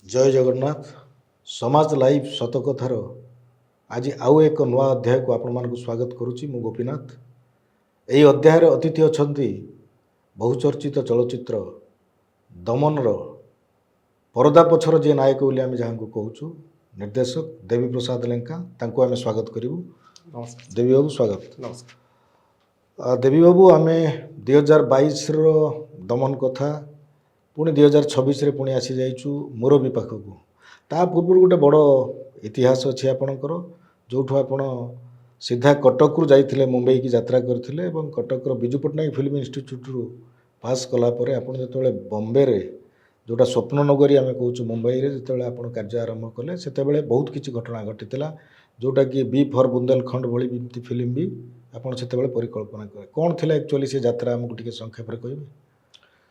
ଜୟ ଜଗନ୍ନାଥ। ସମାଜ ଲାଇଭ୍ ସତକଥାର ଆଜି ଆଉ ଏକ ନୂଆ ଅଧ୍ୟାୟକୁ ଆପଣମାନଙ୍କୁ ସ୍ୱାଗତ କରୁଛି। ମୁଁ ଗୋପୀନାଥ। ଏହି ଅଧ୍ୟାୟରେ ଅତିଥି ଅଛନ୍ତି ବହୁଚର୍ଚ୍ଚିତ ଚଳଚ୍ଚିତ୍ର ଦମନର ପରଦା ପଛର ଯିଏ ନାୟକ ବୋଲି ଆମେ ଯାହାଙ୍କୁ କହୁଛୁ, ନିର୍ଦ୍ଦେଶକ ଦେବୀ ପ୍ରସାଦ ଲେଙ୍କା, ତାଙ୍କୁ ଆମେ ସ୍ୱାଗତ କରିବୁ। ନମସ୍କାର। ଦେବୀ ବାବୁ ସ୍ୱାଗତ। ନମସ୍କାର। ଦେବୀ ବାବୁ, ଆମେ 2022ର ଦମନ କଥା, ପୁଣି 2026ରେ ପୁଣି ଆସିଯାଇଛୁ ମୁରବୀ ପାଖକୁ। ତା ପୂର୍ବରୁ ଗୋଟେ ବଡ଼ ଇତିହାସ ଅଛି ଆପଣଙ୍କର, ଯେଉଁଠୁ ଆପଣ ସିଧା କଟକରୁ ଯାଇଥିଲେ ମୁମ୍ବାଇକି ଯାତ୍ରା କରିଥିଲେ ଏବଂ କଟକର ବିଜୁ ପଟ୍ଟନାୟକ ଫିଲ୍ମ ଇନଷ୍ଟିଚ୍ୟୁଟ୍ରୁ ପାସ୍ କଲା ପରେ ଆପଣ ଯେତେବେଳେ ବମ୍ବେରେ, ଯେଉଁଟା ସ୍ୱପ୍ନ ନଗରୀ ଆମେ କହୁଛୁ ମୁମ୍ବାଇରେ, ଯେତେବେଳେ ଆପଣ କାର୍ଯ୍ୟ ଆରମ୍ଭ କଲେ, ସେତେବେଳେ ବହୁତ କିଛି ଘଟଣା ଘଟିଥିଲା, ଯେଉଁଟାକି ବି ଫର୍ ବୁନ୍ଦେଲଖଣ୍ଡ ଭଳି ଏମିତି ଫିଲ୍ମ ବି ଆପଣ ସେତେବେଳେ ପରିକଳ୍ପନା କଲେ। କ'ଣ ଥିଲା ଆକ୍ଚୁଆଲି ସେ ଯାତ୍ରା, ଆମକୁ ଟିକେ ସଂକ୍ଷେପରେ କହିବେ?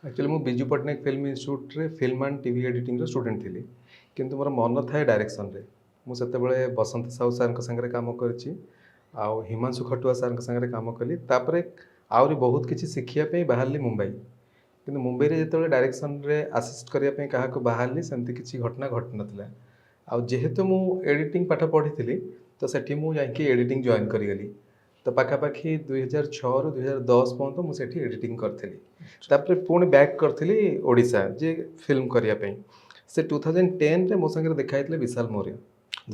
ଆକ୍ଚୁଆଲି ମୁଁ ବିଜୁ ପଟ୍ଟନାୟକ ଫିଲ୍ମ ଇନଷ୍ଟିଚ୍ୟୁଟ୍ରେ ଫିଲ୍ମ ଆଣ୍ଡ ଟିଭି ଏଡିଟିଂର ଷ୍ଟୁଡେଣ୍ଟ ଥିଲି, କିନ୍ତୁ ମୋର ମନ ଥାଏ ଡାଇରେକ୍ସନରେ। ମୁଁ ସେତେବେଳେ ବସନ୍ତ ସାହୁ ସାର୍ଙ୍କ ସାଙ୍ଗରେ କାମ କରିଛି, ଆଉ ହିମାଂଶୁ ଖଟୁଆ ସାର୍ଙ୍କ ସାଙ୍ଗରେ କାମ କଲି। ତାପରେ ଆହୁରି ବହୁତ କିଛି ଶିଖିବା ପାଇଁ ବାହାରିଲି ମୁମ୍ବାଇ। କିନ୍ତୁ ମୁମ୍ବାଇରେ ଯେତେବେଳେ ଡାଇରେକ୍ସନରେ ଆସିଷ୍ଟ କରିବା ପାଇଁ କାହାକୁ ବାହାରିଲି, ସେମିତି କିଛି ଘଟଣା ଘଟିନଥିଲା। ଆଉ ଯେହେତୁ ମୁଁ ଏଡ଼ିଟିଂ ପାଠ ପଢ଼ିଥିଲି, ତ ସେଠି ମୁଁ ଯାଇକି ଏଡ଼ିଟିଂ ଜଏନ୍ କରିଗଲି। ତ ପାଖାପାଖି 2006ରୁ 2010 ପର୍ଯ୍ୟନ୍ତ ମୁଁ ସେଠି ଏଡ଼ିଟିଂ କରିଥିଲି। ତାପରେ ପୁଣି ବ୍ୟାକ୍ କରିଥିଲି ଓଡ଼ିଶା ଯେ ଫିଲ୍ମ କରିବା ପାଇଁ। ସେ 2010ରେ ମୋ ସାଙ୍ଗରେ ଦେଖା ହେଇଥିଲେ ବିଶାଲ ମୌର୍ୟ,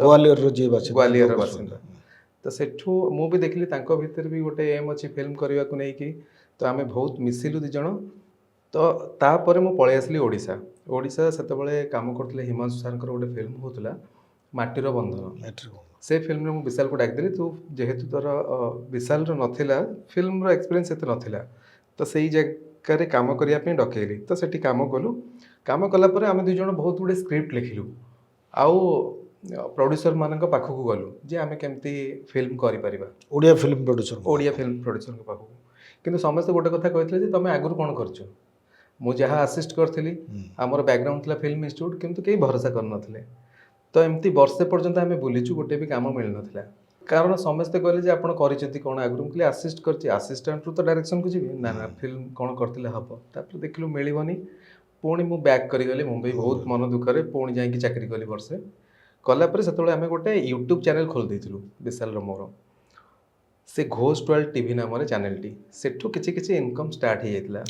ଗୋଆଲିୟରର ଯିଏ ବାସିନ୍ଦା, ଗ୍ୱାଲିୟରର ବାସିନ୍ଦା। ତ ସେଠୁ ମୁଁ ବି ଦେଖିଲି ତାଙ୍କ ଭିତରେ ବି ଗୋଟେ ଏମ୍ ଅଛି ଫିଲ୍ମ କରିବାକୁ ନେଇକି। ତ ଆମେ ବହୁତ ମିଶିଲୁ ଦୁଇ ଜଣ। ତ ତାପରେ ମୁଁ ପଳେଇ ଆସିଲି ଓଡ଼ିଶା। ଓଡ଼ିଶା ସେତେବେଳେ କାମ କରୁଥିଲେ ହିମାଂଶୁ ସାର୍ଙ୍କର ଗୋଟେ ଫିଲ୍ମ ହେଉଥିଲା ମାଟିର ବନ୍ଧନ। ସେ ଫିଲ୍ମରେ ମୁଁ ବିଶାଲକୁ ଡାକିଦେଲି, ତୁ ଯେହେତୁ ତୋର ବିଶାଲର ନଥିଲା ଫିଲ୍ମର ଏକ୍ସପିରିଏନ୍ସ ଏତେ ନଥିଲା, ତ ସେଇ ଜାଗାରେ କାମ କରିବା ପାଇଁ ଡକେଇଲି। ତ ସେଠି କାମ କଲୁ। କାମ କଲା ପରେ ଆମେ ଦୁଇ ଜଣ ବହୁତ ଗୁଡ଼ିଏ ସ୍କ୍ରିପ୍ଟ ଲେଖିଲୁ, ଆଉ ପ୍ରଡ୍ୟୁସରମାନଙ୍କ ପାଖକୁ ଗଲୁ ଯେ ଆମେ କେମିତି ଫିଲ୍ମ କରିପାରିବା, Odia film producer. Odia film ପ୍ରଡ୍ୟୁସରଙ୍କ ପାଖକୁ। କିନ୍ତୁ ସମସ୍ତେ ଗୋଟେ କଥା କହିଥିଲେ ଯେ ତମେ ଆଗରୁ କ'ଣ କରିଛ। ମୁଁ ଯାହା ଆସିଷ୍ଟ କରିଥିଲି, ଆମର ବ୍ୟାକଗ୍ରାଉଣ୍ଡ ଥିଲା ଫିଲ୍ମ ଇନଷ୍ଟିଚ୍ୟୁଟ୍, କିନ୍ତୁ କେହି ଭରସା କରିନଥିଲେ। ତ ଏମିତି ବର୍ଷେ ପର୍ଯ୍ୟନ୍ତ ଆମେ ବୁଲିଛୁ, ଗୋଟେ ବି କାମ ମିଳିନଥିଲା। କାରଣ ସମସ୍ତେ କହିଲେ ଯେ ଆପଣ କରିଛନ୍ତି କ'ଣ ଆଗରୁ। ମୁଁ କହିଲି ଆସିଷ୍ଟ କରିଛି, ଆସିଷ୍ଟାଣ୍ଟରୁ ତ ଡାଇରେକ୍ସନକୁ ଯିବି ନା, ଫିଲ୍ମ କ'ଣ କରିଥିଲେ ହେବ। ତାପରେ ଦେଖିଲୁ ମିଳିବନି, ପୁଣି ମୁଁ ବ୍ୟାକ୍ କରିଗଲି ମୁମ୍ବାଇ ବହୁତ ମନ ଦୁଃଖରେ। ପୁଣି ଯାଇକି ଚାକିରି କଲି ବର୍ଷେ। କଲା ପରେ ସେତେବେଳେ ଆମେ ଗୋଟେ ୟୁଟ୍ୟୁବ୍ ଚ୍ୟାନେଲ୍ ଖୋଲି ଦେଇଥିଲୁ ବିଶାଲର ମୋର, ସେ ଘୋଷ ଟ୍ୱେଲ୍ଭ ଟିଭି ନାମରେ ଚ୍ୟାନେଲ୍ଟି। ସେଠୁ କିଛି କିଛି ଇନକମ୍ ଷ୍ଟାର୍ଟ ହେଇଯାଇଥିଲା।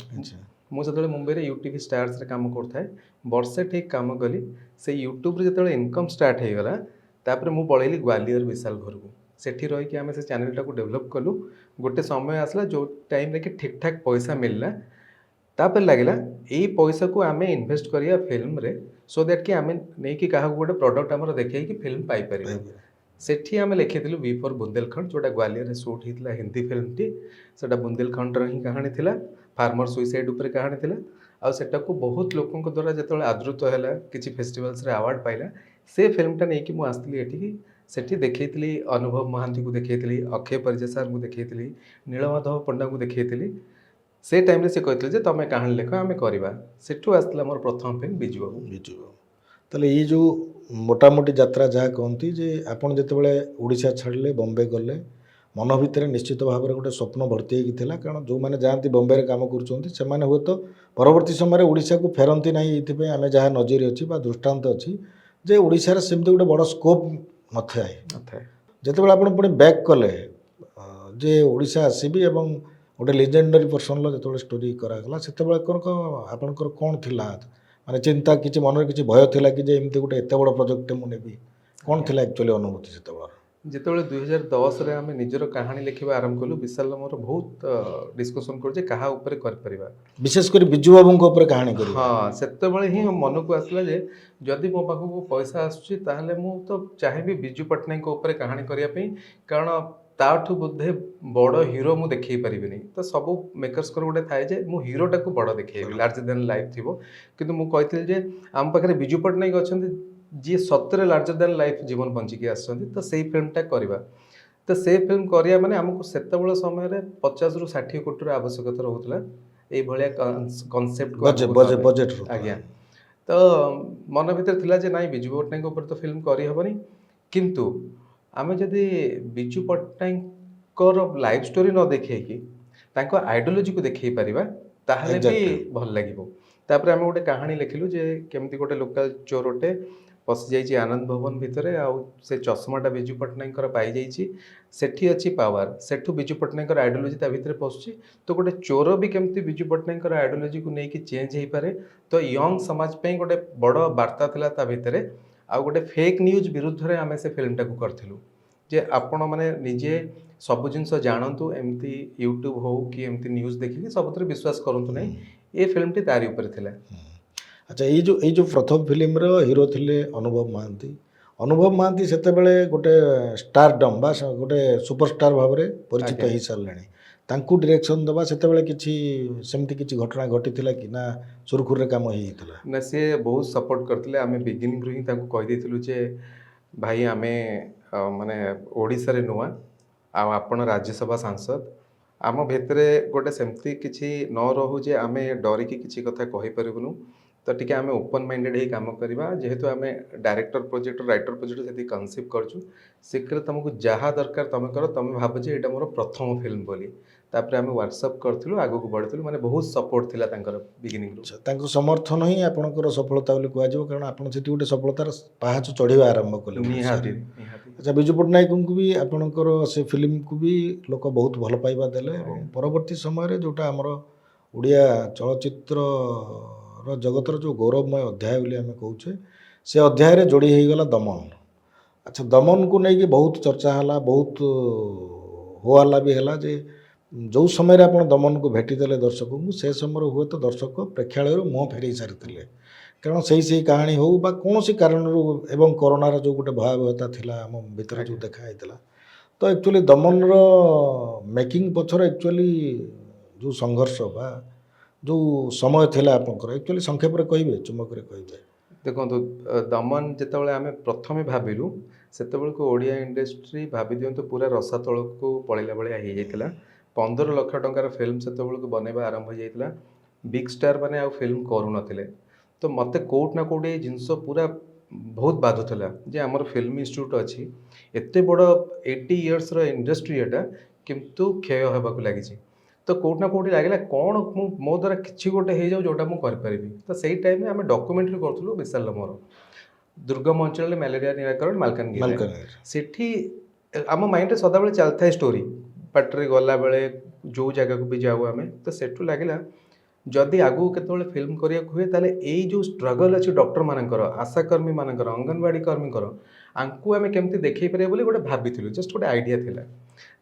ମୁଁ ସେତେବେଳେ ମୁମ୍ବାଇରେ ୟୁଟିଭି ଷ୍ଟାର୍ସରେ କାମ କରୁଥାଏ। ବର୍ଷେ ଠିକ୍ କାମ କଲି। ସେଇ ୟୁଟ୍ୟୁବ୍ରେ ଯେତେବେଳେ ଇନକମ୍ ଷ୍ଟାର୍ଟ ହେଇଗଲା, ତାପରେ ମୁଁ ପଳେଇଲି ଗ୍ୱାଲିୟର ବିଶାଲ ଘରକୁ। ସେଠି ରହିକି ଆମେ ସେ ଚ୍ୟାନେଲ୍ଟାକୁ ଡେଭଲପ୍ କଲୁ। ଗୋଟେ ସମୟ ଆସିଲା ଯେଉଁ ଟାଇମ୍ରେ କି ଠିକ୍ ଠାକ୍ ପଇସା ମିଳିଲା। ତାପରେ ଲାଗିଲା ଏଇ ପଇସାକୁ ଆମେ ଇନଭେଷ୍ଟ କରିବା ଫିଲ୍ମରେ, ସୋ ଦ୍ୟାଟ୍ କି ଆମେ ନେଇକି କାହାକୁ ଗୋଟେ ପ୍ରଡ଼କ୍ଟ ଆମର ଦେଖେଇକି ଫିଲ୍ମ ପାଇପାରିବା। ସେଠି ଆମେ ଲେଖିଥିଲୁ ବି ଫର୍ ବୁନ୍ଦେଲଖଣ୍ଡ, ଯେଉଁଟା ଗ୍ୱାଲିୟରରେ ସୁଟ୍ ହେଇଥିଲା ହିନ୍ଦୀ ଫିଲ୍ମଟି। ସେଇଟା ବୁନ୍ଦେଲଖଣ୍ଡର ହିଁ କାହାଣୀ ଥିଲା, ଫାର୍ମର ସୁଇସାଇଡ୍ ଉପରେ କାହାଣୀ ଥିଲା। ଆଉ ସେଟାକୁ ବହୁତ ଲୋକଙ୍କ ଦ୍ୱାରା ଯେତେବେଳେ ଆଦୃତ ହେଲା, କିଛି ଫେଷ୍ଟିଭାଲ୍ସରେ ଆୱାର୍ଡ଼ ପାଇଲା, ସେ ଫିଲ୍ମଟା ନେଇକି ମୁଁ ଆସିଥିଲି ଏଠିକି। ସେଠି ଦେଖେଇଥିଲି ଅନୁଭବ ମହାନ୍ତିକୁ ଦେଖେଇଥିଲି, ଅକ୍ଷୟ ପରିଜା ସାର୍ଙ୍କୁ ଦେଖେଇଥିଲି, ନୀଳମାଧବ ପଣ୍ଡାଙ୍କୁ ଦେଖେଇଥିଲି। ସେ ଟାଇମ୍ରେ ସେ କହିଥିଲେ ଯେ ତମେ କାହାଣୀ ଲେଖ, ଆମେ କରିବା। ସେଠୁ ଆସିଥିଲା ମୋର ପ୍ରଥମ ଫିଲ୍ମ ବିଜୁ ବାବୁ। ବିଜୁ ବାବୁ। ତାହେଲେ ଏଇ ଯେଉଁ ମୋଟାମୋଟି ଯାତ୍ରା ଯାହା କହନ୍ତି, ଯେ ଆପଣ ଯେତେବେଳେ ଓଡ଼ିଶା ଛାଡ଼ିଲେ, ବମ୍ବେ ଗଲେ, ମନ ଭିତରେ ନିଶ୍ଚିତ ଭାବରେ ଗୋଟେ ସ୍ୱପ୍ନ ଭର୍ତ୍ତି ହେଇକି ଥିଲା। କାରଣ ଯେଉଁମାନେ ଯାଆନ୍ତି ବମ୍ବେରେ କାମ କରୁଛନ୍ତି, ସେମାନେ ହୁଏତ ପରବର୍ତ୍ତୀ ସମୟରେ ଓଡ଼ିଶାକୁ ଫେରନ୍ତି ନାହିଁ। ଏଇଥିପାଇଁ ଆମେ ଯାହା ନଜିର ଅଛି ବା ଦୃଷ୍ଟାନ୍ତ ଅଛି ଯେ ଓଡ଼ିଶାରେ ସେମିତି ଗୋଟେ ବଡ଼ ସ୍କୋପ୍ ନଥାଏ। ଯେତେବେଳେ ଆପଣ ପୁଣି ବ୍ୟାକ୍ କଲେ ଯେ ଓଡ଼ିଶା ଆସିବି ଏବଂ ଗୋଟେ ଲିଜେଣ୍ଡାରୀ ପର୍ସନର ଯେତେବେଳେ ଷ୍ଟୋରି କରାଗଲା, ସେତେବେଳେ ଆପଣଙ୍କର କ'ଣ ଥିଲା, ମାନେ ଚିନ୍ତା, କିଛି ମନରେ କିଛି ଭୟ ଥିଲା କି ଯେ ଏମିତି ଗୋଟେ ଏତେ ବଡ଼ ପ୍ରୋଜେକ୍ଟଟେ ମୁଁ ନେବି? କ'ଣ ଥିଲା ଆକ୍ଚୁଆଲି ଅନୁଭୂତି ସେତେବେଳେ? ଯେତେବେଳେ 2010ରେ ଆମେ ନିଜର କାହାଣୀ ଲେଖିବା ଆରମ୍ଭ କଲୁ, ବିଶାଲ ମୋର ବହୁତ ଡିସ୍କସନ୍ କରୁ ଯେ କାହା ଉପରେ କରିପାରିବା, ବିଶେଷ କରି ବିଜୁ ବାବୁଙ୍କ ଉପରେ କାହାଣୀ କରିବା। ହଁ, ସେତେବେଳେ ହିଁ ମନକୁ ଆସିଲା ଯେ ଯଦି ମୋ ପାଖକୁ ପଇସା ଆସୁଛି, ତାହେଲେ ମୁଁ ତ ଚାହିଁବି ବିଜୁ ପଟ୍ଟନାୟକଙ୍କ ଉପରେ କାହାଣୀ କରିବା ପାଇଁ। କାରଣ ତାଠୁ ବୋଧେ ବଡ଼ ହିରୋ ମୁଁ ଦେଖେଇ ପାରିବିନି। ତ ସବୁ ମେକର୍ସଙ୍କର ଗୋଟେ ଥାଏ ଯେ ମୁଁ ହିରୋଟାକୁ ବଡ଼ ଦେଖେଇବି, ଲାର୍ଜର ଦେନ୍ ଲାଇଫ୍ ଥିବ। କିନ୍ତୁ ମୁଁ କହିଥିଲି ଯେ ଆମ ପାଖରେ ବିଜୁ ପଟ୍ଟନାୟକ ଅଛନ୍ତି, ଯିଏ ସତରେ ଲାର୍ଜର ଦେନ୍ ଲାଇଫ୍ ଜୀବନ ବଞ୍ଚିକି ଆସିଛନ୍ତି। ତ ସେଇ ଫିଲ୍ମଟା କରିବା। ତ ସେଇ ଫିଲ୍ମ କରିବା ମାନେ ଆମକୁ ସେତେବେଳେ ସମୟରେ 50ରୁ 60 କୋଟିର ଆବଶ୍ୟକତା ରହୁଥିଲା। ଏଇଭଳିଆ କନସେପ୍ଟକୁ ବଜେଟ୍। ଆଜ୍ଞା। ତ ମନ ଭିତରେ ଥିଲା ଯେ ନାଇଁ, ବିଜୁ ପଟ୍ଟନାୟକଙ୍କ ଉପରେ ତ ଫିଲ୍ମ କରିହେବନି, କିନ୍ତୁ ଆମେ ଯଦି ବିଜୁ ପଟ୍ଟନାୟକଙ୍କର ଲାଇଫ୍ ଷ୍ଟୋରି ନ ଦେଖେଇକି ତାଙ୍କ ଆଇଡିଓଲୋଜିକୁ ଦେଖେଇ ପାରିବା, ତାହେଲେ ବି ଭଲ ଲାଗିବ। ତାପରେ ଆମେ ଗୋଟେ କାହାଣୀ ଲେଖିଲୁ ଯେ କେମିତି ଗୋଟେ ଲୋକାଲ ଚୋରଟେ ପଶିଯାଇଛି ଆନନ୍ଦ ଭବନ ଭିତରେ ଆଉ ସେ ଚଷମାଟା ବିଜୁ ପଟ୍ଟନାୟକଙ୍କର ପାଇଯାଇଛି, ସେଠି ଅଛି ପାୱାର, ସେଠୁ ବିଜୁ ପଟ୍ଟନାୟକଙ୍କର ଆଇଡିଓଲୋଜି ତା ଭିତରେ ପଶୁଛି। ତ ଗୋଟେ ଚୋର ବି କେମିତି ବିଜୁ ପଟ୍ଟନାୟକଙ୍କର ଆଇଡିଓଲୋଜିକୁ ନେଇକି ଚେଞ୍ଜ ହେଇପାରେ। ତ ୟଙ୍ଗ ସମାଜ ପାଇଁ ଗୋଟେ ବଡ଼ ବାର୍ତ୍ତା ଥିଲା ତା ଭିତରେ। ଆଉ ଗୋଟେ ଫେକ୍ ନ୍ୟୁଜ୍ ବିରୁଦ୍ଧରେ ଆମେ ସେ ଫିଲ୍ମଟାକୁ କରିଥିଲୁ ଯେ ଆପଣମାନେ ନିଜେ ସବୁ ଜିନିଷ ଜାଣନ୍ତୁ, ଏମିତି ୟୁଟ୍ୟୁବ୍ ହଉ କି ଏମିତି ନ୍ୟୁଜ୍ ଦେଖିକି ସବୁଥିରେ ବିଶ୍ୱାସ କରନ୍ତୁ ନାହିଁ। ଏ ଫିଲ୍ମଟି ତାରି ଉପରେ ଥିଲା। ଆଚ୍ଛା, ଏଇ ଯେଉଁ ପ୍ରଥମ ଫିଲ୍ମର ହିରୋ ଥିଲେ ଅନୁଭବ ମହାନ୍ତି। ଅନୁଭବ ମହାନ୍ତି ସେତେବେଳେ ଗୋଟେ ଷ୍ଟାରଡମ୍ ବା ଗୋଟେ ସୁପରଷ୍ଟାର ଭାବରେ ପରିଚିତ ଆଜ୍ଞା। ହେଇସାରିଲେଣି। ତାଙ୍କୁ ଡିରେକ୍ସନ୍ ଦେବା ସେତେବେଳେ କିଛି ସେମିତି କିଛି ଘଟଣା ଘଟିଥିଲା କି ନା ସୁରୁଖୁରୁରେ କାମ ହେଇଯାଇଥିଲା? ନା, ସିଏ ବହୁତ ସପୋର୍ଟ କରିଥିଲେ। ଆମେ ବିଗିନିଂରୁ ହିଁ ତାଙ୍କୁ କହିଦେଇଥିଲୁ ଯେ ଭାଇ ଆମେ ମାନେ ଓଡ଼ିଶାରେ ନୂଆ, ଆଉ ଆପଣ ରାଜ୍ୟସଭା ସାଂସଦ, ଆମ ଭିତରେ ଗୋଟେ ସେମିତି କିଛି ନ ରହୁ ଯେ ଆମେ ଡରିକି କିଛି କଥା କହିପାରିବୁନୁ। ତ ଟିକେ ଆମେ ଓପନ୍ ମାଇଣ୍ଡେଡ୍ ହେଇ କାମ କରିବା। ଯେହେତୁ ଆମେ ଡାଇରେକ୍ଟର ପ୍ରୋଜେକ୍ଟ ରାଇଟର ପ୍ରୋଜେକ୍ଟ ସେଠି କନସିଭ୍ କରୁଛୁ, ଶୀଘ୍ର ତୁମକୁ ଯାହା ଦରକାର ତୁମେ କର, ତୁମେ ଭାବ ଯେ ଏଇଟା ମୋର ପ୍ରଥମ ଫିଲ୍ମ ବୋଲି। ତାପରେ ଆମେ ହ୍ୱାଟ୍ସଅପ୍ କରିଥିଲୁ, ଆଗକୁ ବଢ଼ିଥିଲୁ। ମାନେ ବହୁତ ସପୋର୍ଟ ଥିଲା ତାଙ୍କର ବିଗିନିଂରୁ। ଆଚ୍ଛା, ତାଙ୍କ ସମର୍ଥନ ହିଁ ଆପଣଙ୍କର ସଫଳତା ବୋଲି କୁହାଯିବ, କାରଣ ଆପଣ ସେଠି ଗୋଟେ ସଫଳତାର ପାହାଚ ଚଢ଼ିବା ଆରମ୍ଭ କଲେ ନିହାତି ଓଡ଼ିଶାରେ। ନିହାତି। ଆଚ୍ଛା, ବିଜୁ ପଟ୍ଟନାୟକଙ୍କୁ ବି ଆପଣଙ୍କର ସେ ଫିଲ୍ମକୁ ବି ଲୋକ ବହୁତ ଭଲ ପାଇବା ଦେଲେ ଏବଂ ପରବର୍ତ୍ତୀ ସମୟରେ ଯେଉଁଟା ଆମର ଓଡ଼ିଆ ଚଳଚ୍ଚିତ୍ରର ଜଗତର ଯେଉଁ ଗୌରବମୟ ଅଧ୍ୟାୟ ବୋଲି ଆମେ କହୁଛେ, ସେ ଅଧ୍ୟାୟରେ ଯୋଡ଼ି ହେଇଗଲା ଦମନ। ଆଚ୍ଛା, ଦମନକୁ ନେଇକି ବହୁତ ଚର୍ଚ୍ଚା ହେଲା, ବହୁତ ହୋହାଲ୍ଲା ବି ହେଲା ଯେ ଯେଉଁ ସମୟରେ ଆପଣ ଦମନକୁ ଭେଟିଦେଲେ ଦର୍ଶକଙ୍କୁ, ସେ ସମୟରେ ହୁଏତ ଦର୍ଶକ ପ୍ରେକ୍ଷାଳୟରୁ ମୁହଁ ଫେରେଇ ସାରିଥିଲେ। କାରଣ ସେଇ କାହାଣୀ ହେଉ ବା କୌଣସି କାରଣରୁ, ଏବଂ କରୋନାର ଯେଉଁ ଗୋଟେ ଭୟାବହତା ଥିଲା ଆମ ଭିତରେ ଯେଉଁ ଆଜ୍ଞା। ଦେଖା ହେଇଥିଲା, ତ ଆକ୍ଚୁଆଲି ଦମନର ମେକିଂ ପଛରେ ଆକ୍ଚୁଆଲି ଯେଉଁ ସଂଘର୍ଷ ବା ଯେଉଁ ସମୟ ଥିଲା ଆପଣଙ୍କର, ଆକ୍ଚୁଆଲି ସଂକ୍ଷେପରେ କହିବେ, ଚୁମ୍ବକରେ କହିବେ? ଦେଖନ୍ତୁ, ଦମନ ଯେତେବେଳେ ଆମେ ପ୍ରଥମେ ଭାବିଲୁ, ସେତେବେଳକୁ ଓଡ଼ିଆ ଇଣ୍ଡଷ୍ଟ୍ରି ଭାବି ଦିଅନ୍ତୁ ପୁରା ରସାତଳକୁ ପଳେଇଲା ଭଳିଆ ହେଇଯାଇଥିଲା। 15 ଲକ୍ଷ ଟଙ୍କାର ଫିଲ୍ମ ସେତେବେଳକୁ ବନେଇବା ଆରମ୍ଭ ହେଇଯାଇଥିଲା। ବିଗ୍ ଷ୍ଟାର ମାନେ ଆଉ ଫିଲ୍ମ କରୁନଥିଲେ। ତ ମୋତେ କେଉଁଠି ନା କେଉଁଠି ଏଇ ଜିନିଷ ପୁରା ବହୁତ ବାଧୁଥିଲା ଯେ ଆମର ଫିଲ୍ମ ଇନଷ୍ଟିଚ୍ୟୁଟ୍ ଅଛି, ଏତେ ବଡ଼ 80 ଇୟର୍ସର ଇଣ୍ଡଷ୍ଟ୍ରି ଏଟା, କିନ୍ତୁ କ୍ଷୟ ହେବାକୁ ଲାଗିଛି। ତ କେଉଁଠି ନା କେଉଁଠି ଲାଗିଲା କ'ଣ ମୋ ଦ୍ୱାରା କିଛି ଗୋଟେ ହେଇଯାଉ ଯେଉଁଟା ମୁଁ କରିପାରିବି। ତ ସେଇ ଟାଇମ୍ରେ ଆମେ ଡକ୍ୟୁମେଣ୍ଟାରୀ କରୁଥିଲୁ ବିଶାଲର ମୋର, ଦୁର୍ଗମ ଅଞ୍ଚଳରେ ମ୍ୟାଲେରିଆ ନିରାକରଣ ମାଲକାନଗିରିରେ। ମାଲକାନଗିରି। ସେଠି ଆମ ମାଇଣ୍ଡରେ ସଦାବେଳେ ଚାଲିଥାଏ ଷ୍ଟୋରି, ବାଟରେ ଗଲାବେଳେ ଯେଉଁ ଜାଗାକୁ ବି ଯାଉ ଆମେ, ତ ସେଠୁ ଲାଗିଲା ଯଦି ଆଗକୁ କେତେବେଳେ ଫିଲ୍ମ କରିବାକୁ ହୁଏ, ତାହେଲେ ଏଇ ଯେଉଁ ଷ୍ଟ୍ରଗଲ୍ ଅଛି ଡକ୍ଟରମାନଙ୍କର, ଆଶାକର୍ମୀମାନଙ୍କର, ଅଙ୍ଗନବାଡ଼ି କର୍ମୀଙ୍କର, ଆଙ୍କୁ ଆମେ କେମିତି ଦେଖେଇ ପାରିବା ବୋଲି ଗୋଟେ ଭାବିଥିଲୁ, ଜଷ୍ଟ ଗୋଟେ ଆଇଡ଼ିଆ ଥିଲା।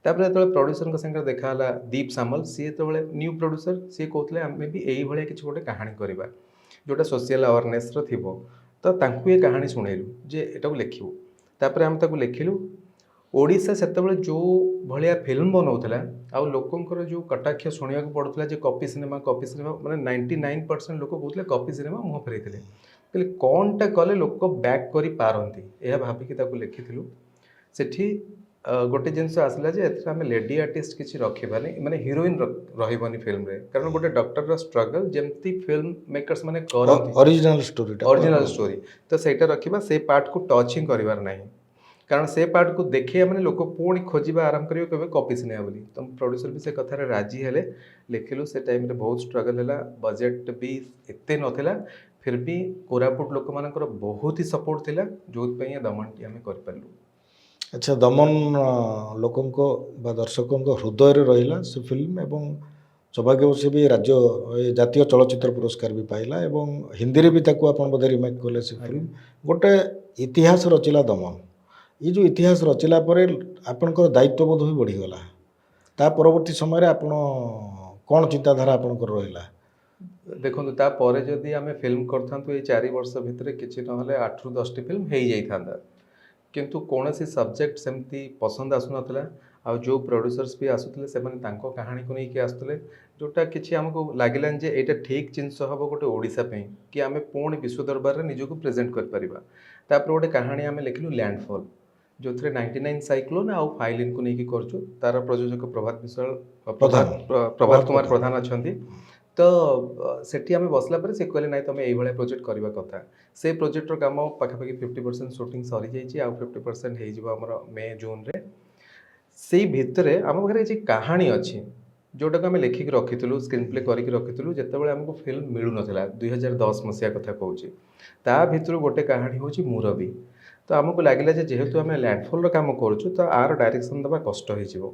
ତାପରେ ଯେତେବେଳେ ପ୍ରଡ୍ୟୁସରଙ୍କ ସାଙ୍ଗରେ ଦେଖା ହେଲା, ଦୀପ ସାମଲ, ସିଏ ଯେତେବେଳେ ନ୍ୟୁ ପ୍ରଡ୍ୟୁସର, ସିଏ କହୁଥିଲେ ଆମେ ବି ଏଇଭଳିଆ କିଛି ଗୋଟେ କାହାଣୀ କରିବା ଯେଉଁଟା ସୋସିଆଲ ଆୱାରନେସ୍ର ଥିବ। ତ ତାଙ୍କୁ ଏ କାହାଣୀ ଶୁଣେଇଲୁ ଯେ ଏଟାକୁ ଲେଖିବୁ। ତାପରେ ଆମେ ତାକୁ ଲେଖିଲୁ। ଓଡ଼ିଶା ସେତେବେଳେ ଯେଉଁ ଭଳିଆ ଫିଲ୍ମ ବନାଉଥିଲା, ଆଉ ଲୋକଙ୍କର ଯେଉଁ କଟାକ୍ଷ ଶୁଣିବାକୁ ପଡ଼ୁଥିଲା ଯେ କପି ସିନେମା, ମାନେ 99% ଲୋକ କହୁଥିଲେ କପି ସିନେମା, ମୁହଁ ଫେରାଇଥିଲେ। କହିଲେ କ'ଣଟା କଲେ ଲୋକ ବ୍ୟାକ୍ କରିପାରନ୍ତି, ଏହା ଭାବିକି ତାକୁ ଲେଖିଥିଲୁ। ସେଠି ଗୋଟେ ଜିନିଷ ଆସିଲା ଯେ ଏଥିରେ ଆମେ ଲେଡି ଆର୍ଟିଷ୍ଟ କିଛି ରଖିବାନି, ମାନେ ହିରୋଇନ୍ ରହିବନି ଫିଲ୍ମରେ, କାରଣ ଗୋଟେ ଡକ୍ଟରର ଷ୍ଟ୍ରଗଲ୍ ଯେମିତି ଫିଲ୍ମ ମେକର୍ସ ମାନେ କରନ୍ତି, ଅରିଜିନାଲ ଷ୍ଟୋରିଟା ଅରିଜିନାଲ ଷ୍ଟୋରି, ତ ସେଇଟା ରଖିବା। ସେ ପାର୍ଟକୁ ଟଚ୍ ହିଁ କରିବାର ନାହିଁ, କାରଣ ସେ ପାର୍ଟକୁ ଦେଖିବା ମାନେ ଲୋକ ପୁଣି ଖୋଜିବା ଆରମ୍ଭ କରିବେ, କହିବେ କପି ସିନେମା ବୋଲି। ତ ପ୍ରଡ୍ୟୁସର ବି ସେ କଥାରେ ରାଜି ହେଲେ। ଲେଖିଲୁ। ସେ ଟାଇମ୍ରେ ବହୁତ ଷ୍ଟ୍ରଗଲ୍ ହେଲା, ବଜେଟ୍ ବି ଏତେ ନଥିଲା, ଫିର୍ ବି କୋରାପୁଟ ଲୋକମାନଙ୍କର ବହୁତ ହି ସପୋର୍ଟ ଥିଲା, ଯେଉଁଥିପାଇଁ ଏ ଦମନଟି ଆମେ କରିପାରିଲୁ। ଆଚ୍ଛା, ଦମନ ଲୋକଙ୍କ ବା ଦର୍ଶକଙ୍କ ହୃଦୟରେ ରହିଲା ସେ ଫିଲ୍ମ ଏବଂ ସୌଭାଗ୍ୟବଶ ବି ଜାତୀୟ ଚଳଚ୍ଚିତ୍ର ପୁରସ୍କାର ବି ପାଇଲା ଏବଂ ହିନ୍ଦୀରେ ବି ତାକୁ ଆପଣ ବୋଧେ ରିମେକ୍ କଲେ ସେ ଫିଲ୍ମ। ଗୋଟେ ଇତିହାସ ରଚିଲା ଦମନ। ଏଇ ଯେଉଁ ଇତିହାସ ରଚିଲା ପରେ ଆପଣଙ୍କର ଦାୟିତ୍ୱବୋଧ ବି ବଢ଼ିଗଲା। ତା ପରବର୍ତ୍ତୀ ସମୟରେ ଆପଣ କ'ଣ ଚିନ୍ତାଧାରା ଆପଣଙ୍କର ରହିଲା? ଦେଖନ୍ତୁ, ତାପରେ ଯଦି ଆମେ ଫିଲ୍ମ କରିଥାନ୍ତୁ ଏଇ 4 ବର୍ଷ ଭିତରେ କିଛି ନହେଲେ 8ରୁ 10ଟି ଫିଲ୍ମ ହେଇଯାଇଥାନ୍ତା, କିନ୍ତୁ କୌଣସି ସବଜେକ୍ଟ ସେମିତି ପସନ୍ଦ ଆସୁନଥିଲା। ଆଉ ଯେଉଁ ପ୍ରଡ୍ୟୁସର୍ସ ବି ଆସୁଥିଲେ, ସେମାନେ ତାଙ୍କ କାହାଣୀକୁ ନେଇକି ଆସୁଥିଲେ, ଯେଉଁଟା କିଛି ଆମକୁ ଲାଗିଲାନି ଯେ ଏଇଟା ଠିକ୍ ଜିନିଷ ହେବ ଗୋଟେ ଓଡ଼ିଶା ପାଇଁ, କି ଆମେ ପୁଣି ବିଶ୍ୱ ଦରବାରରେ ନିଜକୁ ପ୍ରେଜେଣ୍ଟ କରିପାରିବା। ତାପରେ ଗୋଟେ କାହାଣୀ ଆମେ ଲେଖିଲୁ ଲ୍ୟାଣ୍ଡଫଲ୍, ଯେଉଁଥିରେ 99 ସାଇକ୍ଲୋନ୍ ଆଉ ଫାଇଲିନ୍କୁ ନେଇକି କରୁଛୁ। ତାର ପ୍ରଯୋଜକ ପ୍ରଭାତ କୁମାର ପ୍ରଧାନ ଅଛନ୍ତି। ତ ସେଠି ଆମେ ବସିଲା ପରେ ସେ କହିଲେ ନାଇଁ ତୁମେ ଏଇଭଳିଆ ପ୍ରୋଜେକ୍ଟ କରିବା କଥା। ସେ ପ୍ରୋଜେକ୍ଟର କାମ ପାଖାପାଖି 50% ସୁଟିଂ ସରିଯାଇଛି, ଆଉ 50% ହେଇଯିବ ଆମର ମେ ଜୁନ୍ରେ। ସେଇ ଭିତରେ ଆମ ପାଖରେ କିଛି କାହାଣୀ ଅଛି जोटा को आम लिखिक रखीलु स्क्रीन प्ले करके रखीलु जितेबाला आमको फिल्म मिलू ना 2010 मसीहा कथा कहूँ ता भर गोटे कहानी हूँ मुरबी तो आमको लगे जेहेतु आम लैंडफॉल काम करुँ तो आर डायरेक्शन देवा कष्ट हो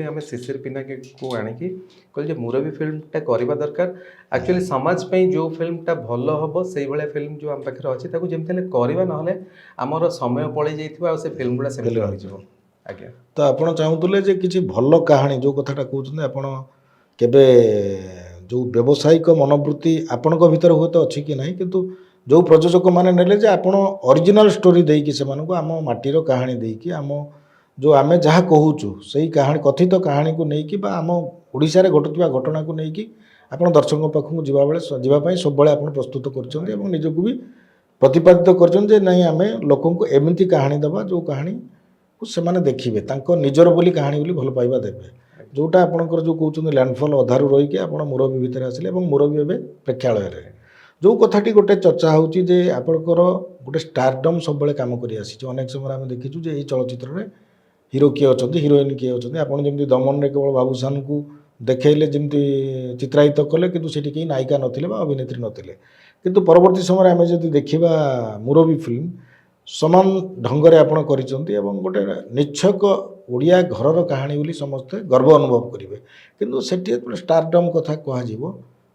आम शिशिर पिना को आणिकी कहले मुरबी फिल्मटा करवा दरकार एक्चुअली समाज पे जो फिल्मटा भल हम से भाया फिल्म जो आम पाखे अच्छी जमी करवा ना आमर समय पलि जाइए से फिल्म गुड़ा सेमती रही आज्ञा तो आपण चाहूले जे किसी भल कहानी जो कथाटा कहते आपण केबे जो व्यावसायिक मनोवृत्ति आपण भीतर हुए तो अच्छी कि नहीं किंतु जो प्रयोजक मैंने नेले जे आपण ओरिजिनल स्टोरी देकी से आम माटीर कहानी देकी आम जो आम जहाँ कहूँ से कहानी कथित कहानी को लेकिन आम ओडिशा रे घटुवा घटना को लेकिन आप दर्शकों पाखक जावाई सब आप प्रस्तुत कर निजक भी प्रतिपादित कर नहीं आम लोक एमती कहानी देवा जो कहानी से देखिए निजर बोली कहानी बोली भल पाइबा देवे जोटा आपंकर जो कहते लैंडफॉल अधारू रहीकि आप मुरबी भितर आसिले मुरबी एवं प्रेक्षालय जो कथाटी गोटे चर्चा होची जे आपंकर गोटे स्टारडम सब कम कर अनेक समय आम देखीचु जे चलचित्र में हिरो किए अच्छा हिरोइन किए अच्छा आप जमी दमन में केवल बाबूसान को देखले जमी चित्रायित कले कि कहीं नायिका नथिले अभिनेत्री नथिले किंतु परवर्ती समय आम जब देखा मुरबी फिल्म समान ढंग से आपड़ कर गोटे निच्छक ओडिया घरर कहानी बोली समस्ते गर्व अनुभव करेंगे किंतु सेठी स्टारडम कथा कह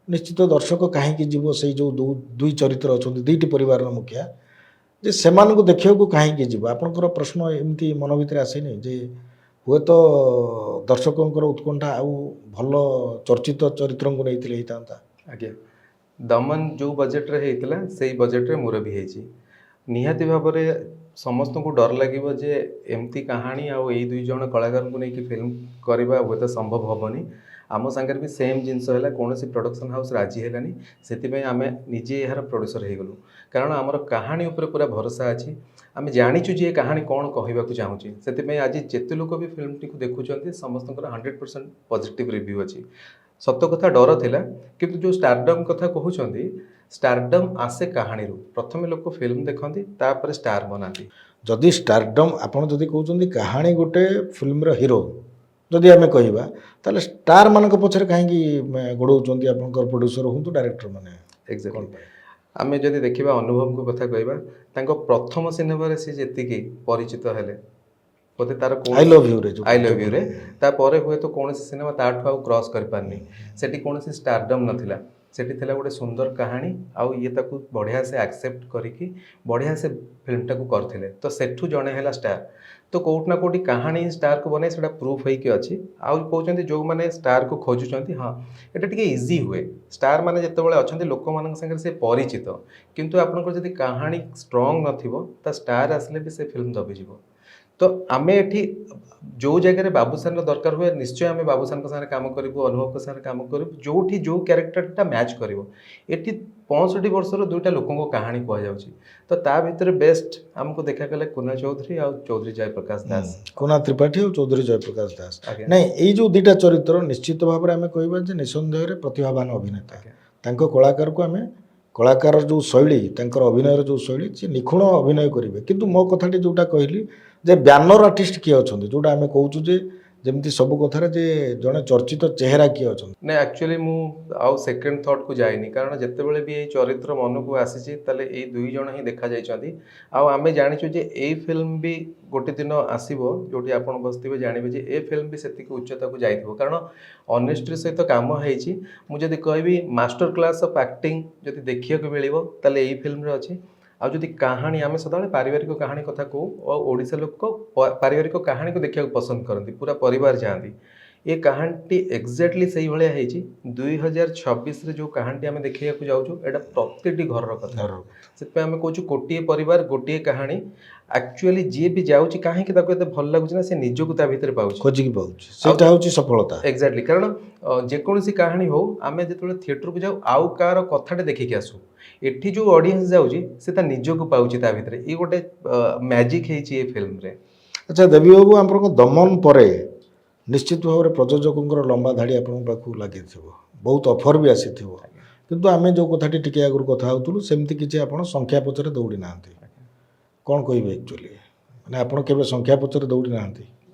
निश्चित दर्शक कहीं जीव से जो दुई चरित्र अच्छा दुईटी परिवार मुखिया जे सेमान को देखा कहीं जीव आपंकर प्रश्न एमती मन भर आसेनी जे हुए तो दर्शकों उत्कंठा आउ भल चर्चित चरित्र को नहीं था आज्ञा दमन जो बजेट रे होता से बजेट रे मुरबी है निहाती भाव में समस्त को डर लगे जे एमती कहानी आउ यही दुई जन कलाकार को लेकिन फिल्म करवा हुए तो संभव हेनी आम सागर भी सेम जिनस है कौन प्रोडक्शन हाउस राजी है से आम निजे यार प्रोड्यूसर हो गलु कारण आमर कहानी उपर पूरा भरोसा अच्छी आम जाचु जे कहानी कौन कहवाक चाहूँगी से आज जिते लोक भी फिल्म टी देखुं समस्त 100% पॉजिटिव रिव्यू अच्छी सत कथा डर थिला किंतु जो स्टारडम कथा कहते स्टारडम आसे कहानी प्रथम लोक फिल्म देखती तापर स्टार बनाती जदि स्टारडम आपड़ जदि कहते कहानी गोटे फिल्म हिरो जदि आम कहवा ताले स्टार मान पछरे कहीं गोड़ाउं आप प्रोड्यूसर हूँ डायरेक्टर मैंने एक्जाक्टली आम जदि देखा अनुभव को कथा कहवा प्रथम सिनेमा सी जी परिचित हेले बोधे तार आई लव यू रे आई लव यू रे तापर हुए तो कौन सिनेमा ताठू आउ क्रॉस कर पारनी सेठी कौन स्टारडम नथिला सेठी थिला गोटे सुंदर कहानी आउ ये ताकू बढ़िया से एक्सेप्ट करिकी बढ़िया से फिल्मटा को करथिले तो सेठू जणे हैला स्टार तो कोउट ना कोटी कहानी स्टार को बने सेटा प्रूफ है कि अच्छी आउ कहउचंती जो माने स्टार को खोजुचंती हां एटा टिके इजी हुए स्टार माने जते बेले अछंती लोक मानक संगे से परिचित किंतु आपनकर जदी कहानी स्ट्रांग नथिबो ता स्टार आसले भी से फिल्म दबी जिवो तो आम एठी जो जगह बाबूसान दरकार हुए निश्चय आम बाबूसान साथ काम करूँ अनुभव के साथ काम करूँ जो जो क्यारेक्टरटा मैच कर 65 वर्षर दुईटा लोकों कहानी कहुँ तो ता भीतर बेस्ट आमको देखा गले कुना चौधरी और चौधरी जयप्रकाश दास कुना त्रिपाठी और चौधरी जयप्रकाश दास नहीं यही जो दुईटा चरित्र निश्चित भाव में आम कह निसंदेह प्रतिभावान अभिनेता तांको कलाकार को आम कलाकार जो शैली अभिनयर जो शैली सी निखुण अभिनय करेंगे किंतु मो कथाटी जोटा कहली जे बैनर आर्टिस्ट किए अच्छा जोटा आम कहूँ जे जमी सब कथार जे जड़े चर्चित चेहरा किए अच्छा ना एक्चुअली मु आउ सेकेंड थॉट को जाइनी कारण जितेबाला भी ये चरित्र मन को आसी दुई जन ही देखा जाइए आम जाचु जे ए फिल्म भी गोटे दिन आसो जो आप बसते जानवे जे ए फिल्म भी से उच्चता को जाइए कारण ऑनेस्टी सहित कम होती कहबी मास्टर क्लास ऑफ एक्टिंग जब देखा मिले ताले यही फिल्म अच्छी आउ जदि कहानी आम सदा पारिवारिक कहानी कथा कहूँ और ओडिशा लोक पारिवारिक कहानी को देखा पसंद करती पूरा परिवार जाती ये कहानी एक्जाक्टली से ही भाया 2026 रे जो कहानी आम देखा जाऊँ एटा प्रत्येकटी घर कथा से आम कहूँ गोटे परिवार गोटे कहानी एक्चुअली जी भी जाऊँगी कहीं भल लगुच ना से निजक भितर पाँच खोजिक पाँच सफलता एक्जाक्टली कारण जेकोसी कहानी हो आम जो थिएटर को जाऊ आउ कार कथाटे देखिक आसू एठी जो ऑडियंस जाऊँगी से निजक पाँच भितर ये गोटे मैजिक है फिल्म रे। अच्छा देवी बाबू आप दमन पर निश्चित भाव में प्रयोजकों लंबा धाड़ी आपन पाखु लगी बहुत ऑफर भी आसी किंतु आम जो कथाटी टिके आगुरी कथा होतुलु सेमती किसी आप संख्या पचर दौड़ी ना कौन कहे एक्चुअली मैंने आप संख्या पचर दौड़ी ना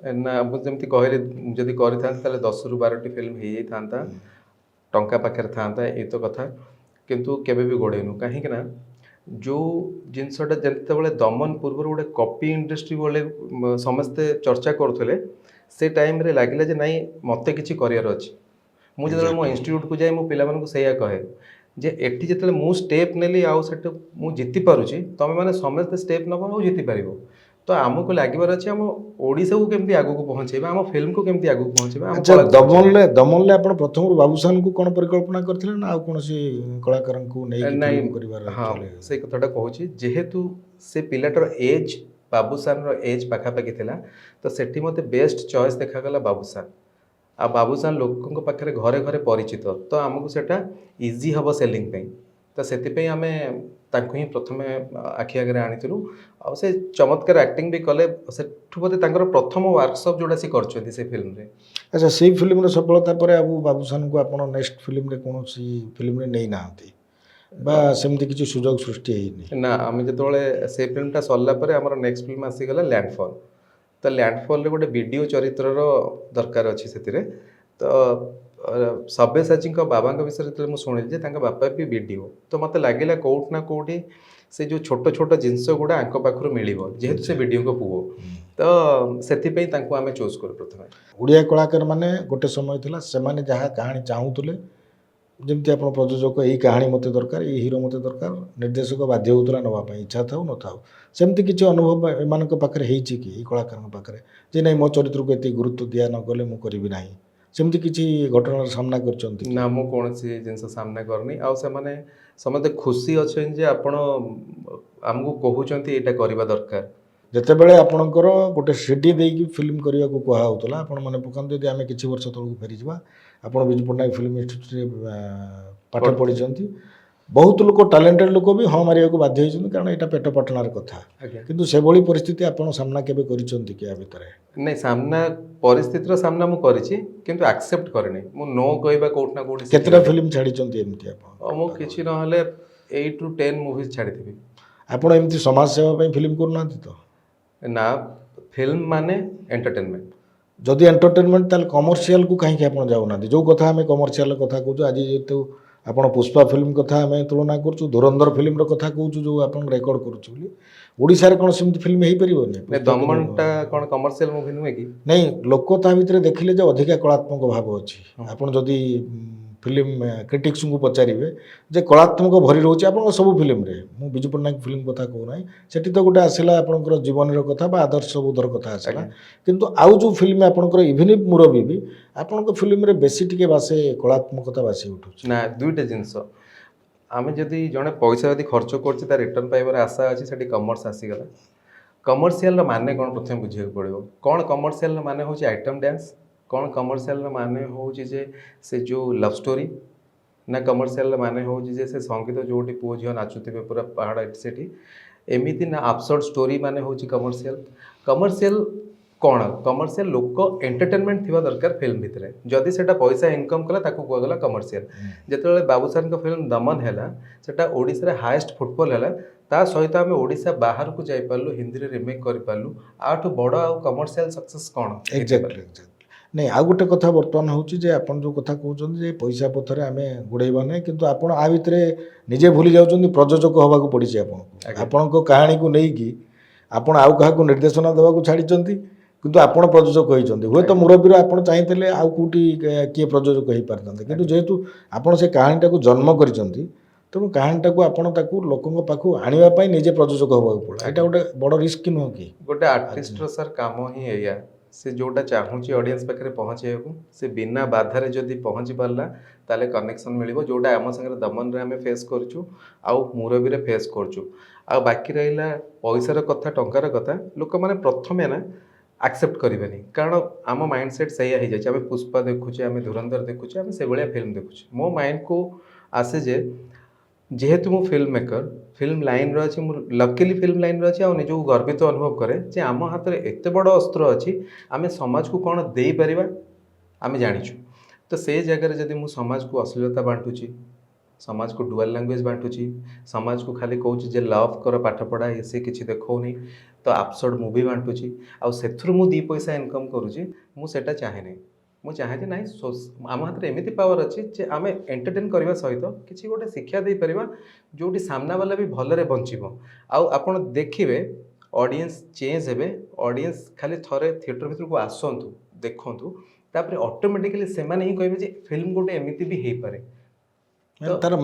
ନା ମୁଁ ଯେମିତି କହିଲି ଯଦି କରିଥାନ୍ତି ତାହେଲେ 10ରୁ 12ଟି ଫିଲ୍ମ ହେଇଯାଇଥାନ୍ତା, ଟଙ୍କା ପାଖରେ ଥାନ୍ତା, ଏଇ ତ କଥା। କିନ୍ତୁ କେବେ ବି ଗୋଡ଼େଇନୁ, କାହିଁକି ନା ଯେଉଁ ଜିନିଷଟା ଯେତେବେଳେ ଦମନ ପୂର୍ବରୁ ଗୋଟେ କପି ଇଣ୍ଡଷ୍ଟ୍ରି ଭଳି ସମସ୍ତେ ଚର୍ଚ୍ଚା କରୁଥିଲେ, ସେ ଟାଇମ୍ରେ ଲାଗିଲା ଯେ ନାଇଁ ମୋତେ କିଛି କରିବାର ଅଛି। ମୁଁ ଯେତେବେଳେ ମୋ ଇନଷ୍ଟିଟ୍ୟୁଟକୁ ଯାଇ ମୁଁ ପିଲାମାନଙ୍କୁ ସେଇଆ କହେ ଯେ ଏଠି ଯେତେବେଳେ ମୁଁ ଷ୍ଟେପ୍ ନେଲି ଆଉ ସେଠି ମୁଁ ଜିତି ପାରୁଛି, ତମେମାନେ ସମସ୍ତେ ଷ୍ଟେପ୍ ନେବ ଆଉ ଜିତିପାରିବ। ତ ଆମକୁ ଲାଗିବାର ଅଛି ଆମ ଓଡ଼ିଶାକୁ କେମିତି ଆଗକୁ ପହଞ୍ଚେଇବା, ଆମ ଫିଲ୍ମକୁ କେମିତି ଆଗକୁ ପହଞ୍ଚେଇବା, ଆମ ଆଚ୍ଛା, କଳାକୁ ଦମନରେ ଦମନରେ ଆପଣ ପ୍ରଥମରୁ ବାବୁସାନଙ୍କୁ କ'ଣ ପରିକଳ୍ପନା କରିଥିଲେ ନା ଆଉ କୌଣସି କଳାକାରଙ୍କୁ ନେଇକି ନାଇଁ, ଫିଲ୍ମ କରିବାର ହଁ actually? ସେଇ କଥାଟା କହୁଛି। ଯେହେତୁ ସେ ପିଲାଟାର ଏଜ୍ ବାବୁସାନର ଏଜ୍ ପାଖାପାଖି ଥିଲା, ତ ସେଠି ମୋତେ ବେଷ୍ଟ ଚଏସ୍ ଦେଖାଗଲା ବାବୁସାନ। ଆଉ ବାବୁସାନ ଲୋକଙ୍କ ପାଖରେ ଘରେ ଘରେ ପରିଚିତ, ତ ଆମକୁ ସେଇଟା ଇଜି ହେବ ସେଲିଂ ପାଇଁ। ତ ସେଥିପାଇଁ ଆମେ ତାଙ୍କୁ ହିଁ ପ୍ରଥମେ ଆଖି ଆଗରେ ଆଣିଥିଲୁ। ଆଉ ସେ ଚମତ୍କାର ଆକ୍ଟିଂ ବି କଲେ। ସେଠୁ ବୋଧେ ତାଙ୍କର ପ୍ରଥମ ୱାର୍କସପ୍ ଯେଉଁଟା ସେ କରିଛନ୍ତି ସେ ଫିଲ୍ମରେ। ଆଚ୍ଛା, ସେଇ ଫିଲ୍ମର ସଫଳତା ପରେ ଆଉ ବାବୁସାନଙ୍କୁ ଆପଣ ନେକ୍ସଟ ଫିଲ୍ମରେ କୌଣସି ଫିଲ୍ମରେ ନେଇନାହାନ୍ତି ବା ସେମିତି କିଛି ସୁଯୋଗ ସୃଷ୍ଟି ହେଇନି? ନା, ଆମେ ଯେତେବେଳେ ସେ ଫିଲ୍ମଟା ସରିଲା ପରେ ଆମର ନେକ୍ସଟ ଫିଲ୍ମ ଆସିଗଲା ଲ୍ୟାଣ୍ଡଫଲ୍। ତ ଲ୍ୟାଣ୍ଡଫଲ୍ରେ ଗୋଟେ ଭିଡ଼ିଓ ଚରିତ୍ରର ଦରକାର ଅଛି ସେଥିରେ। ତ ସବ୍ୟସାଚୀଙ୍କ ବାବାଙ୍କ ବିଷୟରେ ଯେତେବେଳେ ମୁଁ ଶୁଣିଲି ଯେ ତାଙ୍କ ବାପା ବି ଭିଡ଼ିଓ, ତ ମୋତେ ଲାଗିଲା କେଉଁଠି ନା କେଉଁଠି ସେ ଯେଉଁ ଛୋଟ ଛୋଟ ଜିନିଷ ଗୁଡ଼ା ଆଙ୍କ ପାଖରୁ ମିଳିବ, ଯେହେତୁ ସେ ଭିଡ଼ିଓଙ୍କ ପୁଅ। ତ ସେଥିପାଇଁ ତାଙ୍କୁ ଆମେ ଚୁଜ୍ କରୁ ପ୍ରଥମେ। ଓଡ଼ିଆ କଳାକାରମାନେ ଗୋଟେ ସମୟ ଥିଲା ସେମାନେ ଯାହା କାହାଣୀ ଚାହୁଁଥିଲେ, ଯେମିତି ଆପଣ ପ୍ରଯୋଜକ ଏଇ କାହାଣୀ ମୋତେ ଦରକାର, ଏଇ ହିରୋ ମୋତେ ଦରକାର, ନିର୍ଦ୍ଦେଶକ ବାଧ୍ୟ ହେଉଥିଲା ନେବା ପାଇଁ, ଇଚ୍ଛା ଥାଉ ନଥାଉ। ସେମିତି କିଛି ଅନୁଭବ ଏମାନଙ୍କ ପାଖରେ ହେଇଛି କି, ଏଇ କଳାକାରଙ୍କ ପାଖରେ, ଯେ ନାଇଁ ମୋ ଚରିତ୍ରକୁ ଏତିକି ଗୁରୁତ୍ୱ ଦିଆ ନ ଗଲେ ମୁଁ କରିବି ନାହିଁ? ସେମିତି କିଛି ଘଟଣାର ସାମ୍ନା କରିଛନ୍ତି କି? ନା, ମୁଁ କୌଣସି ଜିନିଷ ସାମ୍ନା କରିନି। ଆଉ ସେମାନେ ସମସ୍ତେ ଖୁସି ଅଛନ୍ତି ଯେ ଆପଣ ଆମକୁ କହୁଛନ୍ତି ଏଇଟା କରିବା ଦରକାର। ଯେତେବେଳେ ଆପଣଙ୍କର ଗୋଟେ ସିଡି ଦେଇକି ଫିଲ୍ମ କରିବାକୁ କୁହାହେଉଥିଲା, ଆପଣ ମନେ ପକାନ୍ତୁ ଯଦି ଆମେ କିଛି ବର୍ଷ ତଳକୁ ଫେରିଯିବା, ଆପଣ ବିଜୁ ପଟ୍ଟନାୟକ ଫିଲ୍ମ ଇନଷ୍ଟିଚ୍ୟୁଟରେ ପାଠ ପଢ଼ିଛନ୍ତି, ବହୁତ ଲୋକ ଟ୍ୟାଲେଣ୍ଟେଡ଼ ଲୋକ ବି ହଁ ମାରିବାକୁ ବାଧ୍ୟ ହେଇଛନ୍ତି, କାରଣ ଏଇଟା ପେଟ ପାଟଣାର କଥା। ଆଜ୍ଞା। କିନ୍ତୁ ସେଭଳି ପରିସ୍ଥିତି ଆପଣ ସାମ୍ନା କେବେ କରିଛନ୍ତି କି ୟା ଭିତରେ? ନାଇଁ, ସାମ୍ନା ପରିସ୍ଥିତିର ସାମ୍ନା ମୁଁ କରିଛି, କିନ୍ତୁ ଆକ୍ସେପ୍ଟ କରିନି। ମୁଁ ନୋ କହିବା କୋଉଠି ନା କୋଉଠି କେତେଟା ଶିଖିଗଲି। ଫିଲ୍ମ ଛାଡ଼ିଛନ୍ତି ଏମିତି ଆପଣ? ମୁଁ କିଛି ନହେଲେ 8ରୁ 10 ମୁଭିଜ୍ ଛାଡ଼ିଥିବି। ଆପଣ ଏମିତି ସମାଜ ସେବା ପାଇଁ ଫିଲ୍ମ କରୁନାହାନ୍ତି ତ? ନା, ଫିଲ୍ମ ମାନେ ଏଣ୍ଟରଟେନମେଣ୍ଟ। ଯଦି ଏଣ୍ଟରଟେନମେଣ୍ଟ, ତାହେଲେ କମର୍ସିଆଲକୁ କାହିଁକି ଆପଣ ଯାଉନାହାନ୍ତି? ଯେଉଁ କଥା ଆମେ କମର୍ସିଆଲ କଥା କହୁଛୁ, ଆଜି ଯେହେତୁ ଆପଣ ପୁଷ୍ପା ଫିଲ୍ମ କଥା ଆମେ ତୁଳନା କରୁଛୁ, ଧୁରନ୍ଧର ଫିଲ୍ମର କଥା କହୁଛୁ, ଯେଉଁ ଆପଣ ରେକର୍ଡ଼ କରୁଛୁ ବୋଲି, ଓଡ଼ିଶାରେ କ'ଣ ସେମିତି ଫିଲ୍ମ ହେଇପାରିବନି? ଦମନଟା କ'ଣ କମର୍ସିଆଲ ମୁଭି ନୁହେଁ କି? ନାଇଁ, ଲୋକ ତା ଭିତରେ ଦେଖିଲେ ଯେ ଅଧିକା କଳାତ୍ମକ ଭାବ ଅଛି। ଆପଣ ଯଦି ଫିଲ୍ମ କ୍ରିଟିକ୍ସଙ୍କୁ ପଚାରିବେ ଯେ କଳାତ୍ମକ ଭରି ରହୁଛି ଆପଣଙ୍କ ସବୁ ଫିଲ୍ମରେ, ମୁଁ ବିଜୁ ପଟ୍ଟନାୟକ ଫିଲ୍ମ କଥା କହୁନାହିଁ, ସେଠି ତ ଗୋଟେ ଆସିଲା ଆପଣଙ୍କର ଜୀବନର କଥା ବା ଆଦର୍ଶବୋଧର କଥା ଆସିଲା। କିନ୍ତୁ ଆଉ ଯେଉଁ ଫିଲ୍ମ ଆପଣଙ୍କର ଇଭିନ୍ ଇଫ୍ ମୁରବି ବି, ଆପଣଙ୍କ ଫିଲ୍ମରେ ବେଶୀ ଟିକେ ବାସେ କଳାତ୍ମକତା ବାସି ଉଠୁଛି। ନା, ଦୁଇଟା ଜିନିଷ। ଆମେ ଯଦି ଜଣେ ପଇସା ଯଦି ଖର୍ଚ୍ଚ କରୁଛି ତା ରିଟର୍ନ ପାଇବାର ଆଶା ଅଛି, ସେଠି କମର୍ସ ଆସିଗଲା। କମର୍ସିଆଲର ମାନେ କ'ଣ ପ୍ରଥମେ ବୁଝିବାକୁ ପଡ଼ିବ। କ'ଣ କମର୍ସିଆଲର ମାନେ ହେଉଛି ଆଇଟମ୍ ଡ୍ୟାନ୍ସ? କ'ଣ କମର୍ସିଆଲର ମାନେ ହେଉଛି ଯେ ସେ ଯେଉଁ ଲଭ୍ ଷ୍ଟୋରି? ନା କମର୍ସିଆଲର ମାନେ ହେଉଛି ଯେ ସେ ସଙ୍ଗୀତ ଯେଉଁଠି ପୁଅ ଝିଅ ନାଚୁଥିବେ ପୁରା ପାହାଡ଼ ଏଠି ସେଠି? ଏମିତି ନା ଆବସର୍ଡ ଷ୍ଟୋରି ମାନେ ହେଉଛି କମର୍ସିଆଲ? କମର୍ସିଆଲ କ'ଣ? କମର୍ସିଆଲ ଲୋକ ଏଣ୍ଟରଟେନମେଣ୍ଟ ଥିବା ଦରକାର ଫିଲ୍ମ ଭିତରେ। ଯଦି ସେଟା ପଇସା ଇନକମ୍ କଲା ତାକୁ କୁହାଗଲା କମର୍ସିଆଲ। ଯେତେବେଳେ ବାବୁସାନଙ୍କ ଫିଲ୍ମ ଦମନ ହେଲା, ସେଟା ଓଡ଼ିଶାରେ ହାଏଷ୍ଟ ଫୁଟଫଲ୍ ହେଲା। ତା ସହିତ ଆମେ ଓଡ଼ିଶା ବାହାରକୁ ଯାଇପାରିଲୁ, ହିନ୍ଦୀରେ ରିମେକ୍ କରିପାରିଲୁ। ଆଠୁ ବଡ଼ ଆଉ କମର୍ସିଆଲ ସକ୍ସେସ୍ କ'ଣ? ଏକ୍ଜାକ୍ଟଲି। ନାଇଁ, ଆଉ ଗୋଟେ କଥା ବର୍ତ୍ତମାନ ହେଉଛି ଯେ ଆପଣ ଯେଉଁ କଥା କହୁଛନ୍ତି ଯେ ପଇସା ପଥରେ ଆମେ ଗୋଡ଼େଇବା ନାହିଁ, କିନ୍ତୁ ଆପଣ ଆ ଭିତରେ ନିଜେ ଭୁଲି ଯାଉଛନ୍ତି ପ୍ରଯୋଜକ ହେବାକୁ ପଡ଼ିଛି ଆପଣଙ୍କୁ। ଆପଣଙ୍କ କାହାଣୀକୁ ନେଇକି ଆପଣ ଆଉ କାହାକୁ ନିର୍ଦ୍ଦେଶନା ଦେବାକୁ ଛାଡ଼ିଛନ୍ତି, କିନ୍ତୁ ଆପଣ ପ୍ରଯୋଜକ ହୋଇଛନ୍ତି। ହୁଏତ ମୁରବିର ଆପଣ ଚାହିଁଥିଲେ ଆଉ କେଉଁଠି କିଏ ପ୍ରଯୋଜକ ହୋଇପାରିଥାନ୍ତେ, କିନ୍ତୁ ଯେହେତୁ ଆପଣ ସେ କାହାଣୀଟାକୁ ଜନ୍ମ କରିଛନ୍ତି, ତେଣୁ କାହାଣୀଟାକୁ ଆପଣ ତାକୁ ଲୋକଙ୍କ ପାଖକୁ ଆଣିବା ପାଇଁ ନିଜେ ପ୍ରଯୋଜକ ହେବାକୁ ପଡ଼ିବ। ଏଇଟା ଗୋଟେ ବଡ଼ ରିସ୍କ ନୁହଁ କି? ଗୋଟେ ଆର୍ଟିଷ୍ଟର ସାର୍ କାମ ହିଁ ଏଇଆ। ସେ ଯେଉଁଟା ଚାହୁଁଛି ଅଡ଼ିଏନ୍ସ ପାଖରେ ପହଞ୍ଚାଇବାକୁ, ସେ ବିନା ବାଧାରେ ଯଦି ପହଞ୍ଚି ପାରିଲା ତାହେଲେ କନେକ୍ସନ୍ ମିଳିବ, ଯେଉଁଟା ଆମ ସାଙ୍ଗରେ ଦମନରେ ଆମେ ଫେସ୍ କରୁଛୁ ଆଉ ମୁରବିରେ ଫେସ୍ କରୁଛୁ। ଆଉ ବାକି ରହିଲା ପଇସାର କଥା, ଟଙ୍କାର କଥା, ଲୋକମାନେ ପ୍ରଥମେ ନା ଆକ୍ସେପ୍ଟ କରିବେନି, କାରଣ ଆମ ମାଇଣ୍ଡ ସେଟ୍ ସେଇଆ ହେଇଯାଇଛି। ଆମେ ପୁଷ୍ପା ଦେଖୁଛେ, ଆମେ ଧୁରନ୍ଧର ଦେଖୁଛେ, ଆମେ ସେଭଳିଆ ଫିଲ୍ମ ଦେଖୁଛେ। ମୋ ମାଇଣ୍ଡକୁ ଆସେ ଯେ ଯେହେତୁ ମୁଁ ଫିଲ୍ମ ମେକର, ଫିଲ୍ମ ଲାଇନ୍ରେ ଅଛି, ମୁଁ ଲକିଲି ଫିଲ୍ମ ଲାଇନ୍ରେ ଅଛି, ଆଉ ନିଜକୁ ଗର୍ବିତ ଅନୁଭବ କରେ ଯେ ଆମ ହାତରେ ଏତେ ବଡ଼ ଅସ୍ତ୍ର ଅଛି, ଆମେ ସମାଜକୁ କ'ଣ ଦେଇପାରିବା ଆମେ ଜାଣିଛୁ। ତ ସେଇ ଜାଗାରେ ଯଦି ମୁଁ ସମାଜକୁ ଅଶ୍ଳୀଳତା ବାଣ୍ଟୁଛି, समाज को डुअल लैंग्वेज बांटुची समाज को खाली कहूँ जे लव कर पाठ पढ़ा ये से किसी देखौनी तो एब्सर्ड मूवी बांटुची आउ सेथुरु मु 2 पैसा इनकम करूची मु सेटा चाहे नहीं मु चाहे जे नहीं आम हाथ में एमती पावर अच्छी जे आम एंटरटेन करने सहित किसी गोटे शिक्षा दे पारिबा जोटी सामना वाला भी भलरे बंचिबो आउ आपण देखिबे ऑडियंस चेंज हेबे ऑडियंस खाली थरे थिएटर भीतर को आसंतु देखंतु तापर ऑटोमेटिकली सेमाने ही कहबे जे फिल्म गोटे एमती भी हेई पारे ମାନେ ତାର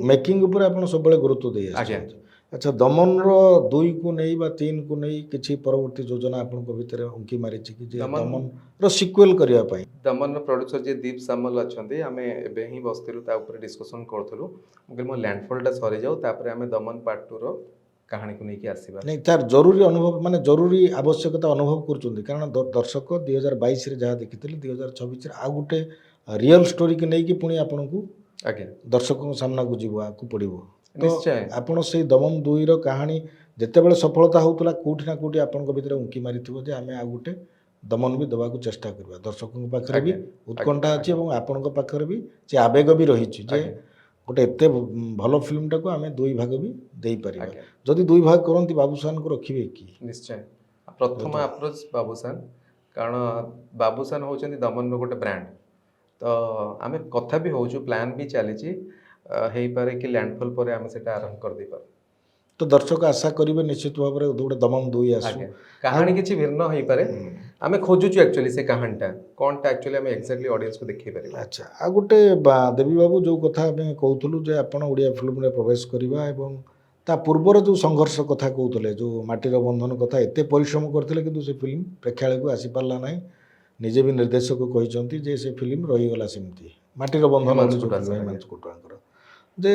ମେକିଂ ଉପରେ ଆପଣ ସବୁବେଳେ ଗୁରୁତ୍ୱ ଦେଇ ଆଜ୍ଞା। ଆସିଛନ୍ତି। ଆଚ୍ଛା ଦମନର 2କୁ ନେଇ ବା 3କୁ ନେଇ କିଛି ପରବର୍ତ୍ତୀ ଯୋଜନା ଆପଣଙ୍କ ଭିତରେ ଉଙ୍କି ମାରିଛି କି ଯେ ଦମନର ସିକ୍ୱେଲ କରିବା ପାଇଁ? ଦମନର ପ୍ରଡ୍ୟୁସର ଯେ ଦୀପ ସାମଲ ଅଛନ୍ତି ଆମେ ଏବେ ହିଁ ବସିଥିଲୁ ତା ଉପରେ ଡିସ୍କସନ୍ କରୁଥିଲୁ ମୁଁ କହିଲି ମୋ ଲ୍ୟାଣ୍ଡଫଲଟା ସରିଯାଉ ତାପରେ ଆମେ ଦମନ ପାର୍ଟ 2ର କାହାଣୀକୁ ନେଇକି ଆସିବା। ନାଇଁ ତାର ଜରୁରୀ ଅନୁଭବ ମାନେ ଜରୁରୀ ଆବଶ୍ୟକତା ଅନୁଭବ କରୁଛନ୍ତି କାରଣ ଦର୍ଶକ 2022ରେ ଯାହା ଦେଖିଥିଲେ 2026ରେ ଆଉ ଗୋଟେ ରିଅଲ ଷ୍ଟୋରିକି ନେଇକି ପୁଣି ଆପଣଙ୍କୁ ଆଜ୍ଞା ଦର୍ଶକଙ୍କ ସାମ୍ନାକୁ ଯିବାକୁ ପଡ଼ିବ। ତ ନିଶ୍ଚୟ ଆପଣ ସେଇ ଦମନ 2ର କାହାଣୀ ଯେତେବେଳେ ସଫଳତା ହେଉଥିଲା କେଉଁଠି ନା କେଉଁଠି ଆପଣଙ୍କ ଭିତରେ ଉଙ୍କି ମାରିଥିବ ଯେ ଆମେ ଆଉ ଗୋଟେ ଦମନ ବି ଦେବାକୁ ଚେଷ୍ଟା କରିବା। ଦର୍ଶକଙ୍କ ପାଖରେ ବି ଆଜ୍ଞା, ଉତ୍କଣ୍ଠା ଆଜ୍ଞା, ଅଛି ଏବଂ ଆପଣଙ୍କ ପାଖରେ ବି ସେ ଆବେଗ ବି ରହିଛି ଯେ ଆଜ୍ଞା ଗୋଟେ ଏତେ ଭଲ ଫିଲ୍ମଟାକୁ ଆମେ 2 ଭାଗ ବି ଦେଇପାରିବା। ଆଜ୍ଞା ଯଦି 2 ଭାଗ କରନ୍ତି ବାବୁସାନକୁ ରଖିବେ କି? ନିଶ୍ଚୟ ପ୍ରଥମ ଆପ୍ରୋଚ୍ ବାବୁସାନ କାରଣ ବାବୁସାନ ହେଉଛନ୍ତି ଦମନର ଗୋଟେ ବ୍ରାଣ୍ଡ ତ ଆମେ କଥା ବି ହେଉଛୁ ପ୍ଲାନ୍ ବି ଚାଲିଛି ହେଇପାରେ କି ଲ୍ୟାଣ୍ଡଫଲ୍ ପରେ ଆମେ ସେଟା ଆରମ୍ଭ କରିଦେଇପାରୁ। ତ ଦର୍ଶକ ଆଶା କରିବେ ନିଶ୍ଚିତ ଭାବରେ ଗୋଟେ ଦମନ 2 ଆସୁ। ଆଜ୍ଞା କାହାଣୀ କିଛି ଭିନ୍ନ ହେଇପାରେ ଆମେ ଖୋଜୁଛୁ ଆକ୍ଚୁଆଲି ସେ କାହାଣୀଟା କ'ଣଟା ଆକ୍ଚୁଆଲି ଆମେ ଏକ୍ଜାକ୍ଟଲି ଅଡ଼ିଏନ୍ସକୁ ଦେଖେଇ ପାରିବା। ଆଚ୍ଛା ଆଉ ଗୋଟେ ଦେବୀ ବାବୁ ଯେଉଁ କଥା ଆମେ କହୁଥିଲୁ ଯେ ଆପଣ ଓଡ଼ିଆ ଫିଲ୍ମରେ ପ୍ରବେଶ କରିବା ଏବଂ ତା ପୂର୍ବର ଯେଉଁ ସଂଘର୍ଷ କଥା କହୁଥିଲେ ଯେଉଁ ମାଟିର ବନ୍ଧନ କଥା ଏତେ ପରିଶ୍ରମ କରିଥିଲେ କିନ୍ତୁ ସେ ଫିଲ୍ମ ପ୍ରେକ୍ଷାଳୟକୁ ଆସିପାରିଲା ନାହିଁ। ନିଜେ ବି ନିର୍ଦ୍ଦେଶକ କହିଛନ୍ତି ଯେ ସେ ଫିଲ୍ମ ରହିଗଲା ସେମିତି ମାଟିର ବନ୍ଧନ ହିମାଂଶୁ ଯେଉଁ କୁଟୁଆ ଫିଲ୍ମ ସାର୍, ହିମାଂଶୁ କୁଟୁଆଙ୍କର ଯେ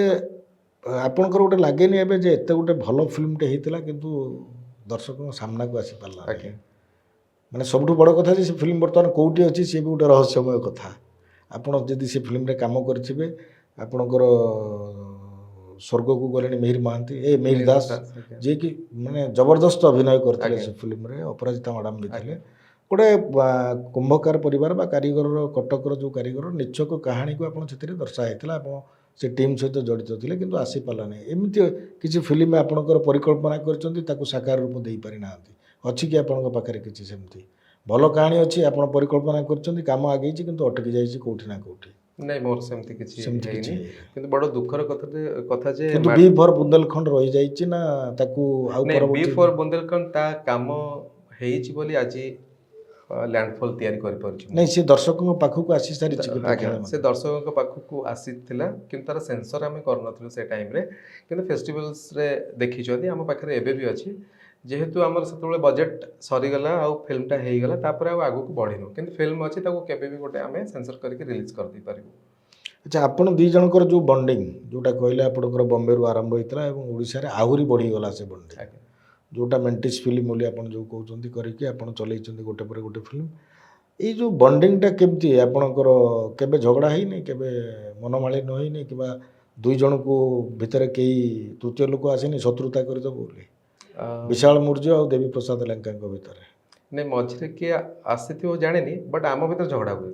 ଆପଣଙ୍କର ଗୋଟେ ଲାଗେନି ଏବେ ଯେ ଏତେ ଗୋଟେ ଭଲ ଫିଲ୍ମଟେ ହେଇଥିଲା କିନ୍ତୁ ଦର୍ଶକଙ୍କ ସାମ୍ନାକୁ ଆସିପାରିଲା ନାହିଁ। ଆଜ୍ଞା ମାନେ ସବୁଠୁ ବଡ଼ କଥା ଯେ ସେ ଫିଲ୍ମ ବର୍ତ୍ତମାନ କେଉଁଠି ଅଛି ସିଏ ବି ଗୋଟେ ରହସ୍ୟମୟ କଥା। ଆପଣ ଯଦି ସେ ଫିଲ୍ମରେ କାମ କରିଥିବେ ଆପଣଙ୍କର ସ୍ୱର୍ଗକୁ ଗଲେଣି ମିହିର ମହାନ୍ତି ମିହିର ଦାସ ଆଜ୍ଞା ଯିଏକି ମାନେ ଜବରଦସ୍ତ ଅଭିନୟ କରିଥିଲେ ଆଜ୍ଞା। ସେ ଫିଲ୍ମରେ ଅପରାଜିତା ମ୍ୟାଡ଼ାମ୍ ବି ଥିଲେ। ଗୋଟେ କୁମ୍ଭକାର ପରିବାର ବା କାରିଗରର କଟକର ଯେଉଁ କାରିଗର ନିଚ୍ଛକ କାହାଣୀକୁ ଆପଣ ସେଥିରେ ଦର୍ଶା ହେଇଥିଲା ଆପଣ ସେ ଟିମ୍ ସହିତ ଜଡ଼ିତ ଥିଲେ କିନ୍ତୁ ଆସିପାରିଲା ନାହିଁ। ଏମିତି କିଛି ଫିଲ୍ମ ଆପଣଙ୍କର ପରିକଳ୍ପନା କରିଛନ୍ତି ତାକୁ ସାକାର ରୂପ ଦେଇପାରିନାହାନ୍ତି ଅଛି କି ଆପଣଙ୍କ ପାଖରେ କିଛି ସେମିତି ଭଲ କାହାଣୀ ଅଛି ଆପଣ ପରିକଳ୍ପନା କରିଛନ୍ତି କାମ ଆଗେଇଛି କିନ୍ତୁ ଅଟକି ଯାଇଛି କେଉଁଠି ନା କେଉଁଠି? ନାଇଁ ମୋର ସେମିତି କିଛି ହେଇନି ହେଇନି। କିନ୍ତୁ ବଡ଼ ଦୁଃଖର କଥା ଯେ କିନ୍ତୁ ବି ଫର୍ ବୁନ୍ଦେଲଖଣ୍ଡ ରହିଯାଇଛି ନା ତାକୁ ଆଉ ନାଇଁ ବି ପରବର୍ତ୍ତୀ ଫର୍ ବୁନ୍ଦେଲଖଣ୍ଡ ତା କାମ ହେଇଛି ବୋଲି ଆଜି ଲ୍ୟାଣ୍ଡଫଲ୍ ତିଆରି କରିପାରୁଛି ମୁଁ। ନାଇଁ ସେ ଦର୍ଶକଙ୍କ ପାଖକୁ ଆସି ସାରିଛି କି ଆଜ୍ଞା ପ୍ରେକ୍ଷାଳୟ ସେ ଦର୍ଶକଙ୍କ ପାଖକୁ ଆସିଥିଲା କିନ୍ତୁ ତାର ସେନ୍ସର ଆମେ କରିନଥିଲୁ ସେ ଟାଇମ୍ରେ କିନ୍ତୁ ଫେଷ୍ଟିଭାଲ୍ସରେ ଦେଖିଛନ୍ତି ଆମ ପାଖରେ ଏବେ ବି ଅଛି ଯେହେତୁ ଆମର ସେତେବେଳେ ବଜେଟ୍ ସରିଗଲା ଆଉ ଫିଲ୍ମଟା ହେଇଗଲା ତାପରେ ଆଉ ଆଗକୁ ବଢ଼ିନୁ କିନ୍ତୁ ଫିଲ୍ମ ଅଛି ତାକୁ କେବେ ବି ଗୋଟେ ଆମେ ସେନ୍ସର କରିକି ରିଲିଜ୍ କରିଦେଇପାରିବୁ। ଆଚ୍ଛା ଆପଣ ଦୁଇ ଜଣଙ୍କର ଯେଉଁ ବଣ୍ଡିଂ ଯେଉଁଟା କହିଲେ ଆପଣଙ୍କର ବମ୍ବେରୁ ଆରମ୍ଭ ହେଇଥିଲା ଏବଂ ଓଡ଼ିଶାରେ ଆହୁରି ବଢ଼ିଗଲା ସେ ବଣ୍ଡିଂ ଆଜ୍ଞା ଯେଉଁଟା ମେଣ୍ଟିସ୍ ଫିଲ୍ମ ବୋଲି ଆପଣ ଯେଉଁ କହୁଛନ୍ତି କରିକି ଆପଣ ଚଲେଇଛନ୍ତି ଗୋଟେ ପରେ ଗୋଟେ ଫିଲ୍ମ ଏଇ ଯେଉଁ ବଣ୍ଡିଂଟା କେମିତି ଆପଣଙ୍କର କେବେ ଝଗଡ଼ା ହେଇନି କେବେ ମନମାଳିନ୍ୟ ହେଇନି କିମ୍ବା ଦୁଇ ଜଣଙ୍କୁ ଭିତରେ କେହି ତୃତୀୟ ଲୋକ ଆସିନି ଶତ୍ରୁତା କରିଦେବ ବୋଲି ବିଶାଳ ମୂର୍ଯ୍ୟ ଆଉ ଦେବୀ ପ୍ରସାଦ ଲେଙ୍କାଙ୍କ ଭିତରେ? ନାଇଁ ମଝିରେ କିଏ ଆସିଥିବ ଜାଣିନି ବଟ୍ ଆମ ଭିତରେ ଝଗଡ଼ା ହୁଏ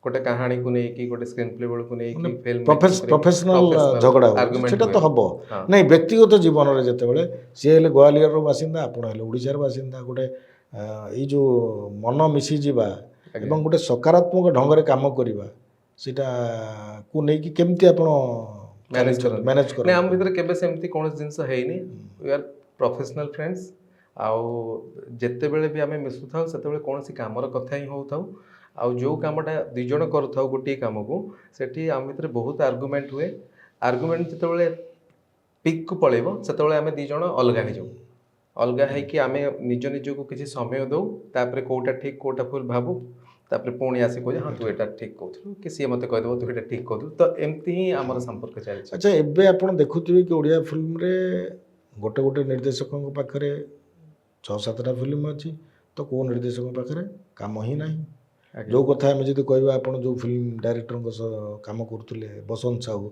ଗୋଟେ କାହାଣୀକୁ ନେଇକି ଗୋଟେ ସ୍କ୍ରିନ୍ ପ୍ଲେ ବେଳକୁ ନେଇକି ଫିଲ୍ମ ପ୍ରଫେସନାଲ ଝଗଡ଼ା ହୁଏ ସେଟା ତ ହବ ନାଇଁ ବ୍ୟକ୍ତିଗତ ଜୀବନରେ ଯେତେବେଳେ ସିଏ ହେଲେ ଗୋଆଲିୟରର ବାସିନ୍ଦା ଆପଣ ହେଲେ ଓଡ଼ିଶାର ବାସିନ୍ଦା ଗୋଟେ ଏଇ ଯେଉଁ ମନ ମିଶିଯିବା ଏବଂ ଗୋଟେ ସକାରାତ୍ମକ ଢଙ୍ଗରେ କାମ କରିବା ସେଇଟାକୁ ନେଇକି କେମିତି ଆପଣ ମ୍ୟାନେଜ୍ କରନ୍ତି? ନାଇଁ ଆମ ଭିତରେ କେବେ ସେମିତି କୌଣସି ଜିନିଷ ହେଇନି वी आर ପ୍ରଫେସନାଲ ଫ୍ରେଣ୍ଡସ୍ ଆଉ ଯେତେବେଳେ ବି ଆମେ ମିଶୁଥାଉ ସେତେବେଳେ କୌଣସି କାମର କଥା ହିଁ ହେଉଥାଉ ଆଉ ଯେଉଁ କାମଟା ଦୁଇ ଜଣ କରୁଥାଉ ଗୋଟିଏ କାମକୁ ସେଠି ଆମ ଭିତରେ ବହୁତ ଆର୍ଗୁମେଣ୍ଟ ହୁଏ ଆର୍ଗୁମେଣ୍ଟ ଯେତେବେଳେ ପିକ୍କୁ ପଳେଇବ ସେତେବେଳେ ଆମେ ଦୁଇ ଜଣ ଅଲଗା ହେଇଯାଉ ଅଲଗା ହେଇକି ଆମେ ନିଜ ନିଜକୁ କିଛି ସମୟ ଦେଉ ତାପରେ କେଉଁଟା ଠିକ୍ କେଉଁଟା ଭୁଲ ଭାବୁ ତାପରେ ପୁଣି ଆସି କହୁଛି ହଁ ତୁ ଏଇଟା ଠିକ୍ କହୁଥିଲୁ କି ସିଏ ମୋତେ କହିଦେବ ତୁ ଏଇଟା ଠିକ୍ କହୁଥିଲୁ ତ ଏମିତି ହିଁ ଆମର ସମ୍ପର୍କ ଚାଲିଛି। ଆଚ୍ଛା ଏବେ ଆପଣ ଦେଖୁଥିବେ କି ଓଡ଼ିଆ ଫିଲ୍ମରେ ଗୋଟେ ଗୋଟେ ନିର୍ଦ୍ଦେଶକଙ୍କ ପାଖରେ 6-7ଟା ଫିଲ୍ମ ଅଛି ତ କେଉଁ ନିର୍ଦ୍ଦେଶକଙ୍କ ପାଖରେ କାମ ହିଁ ନାହିଁ। ଯେଉଁ କଥା ଆମେ ଯଦି କହିବା ଆପଣ ଯେଉଁ ଫିଲ୍ମ ଡାଇରେକ୍ଟରଙ୍କ ସହ କାମ କରୁଥିଲେ ବସନ୍ତ ସାହୁ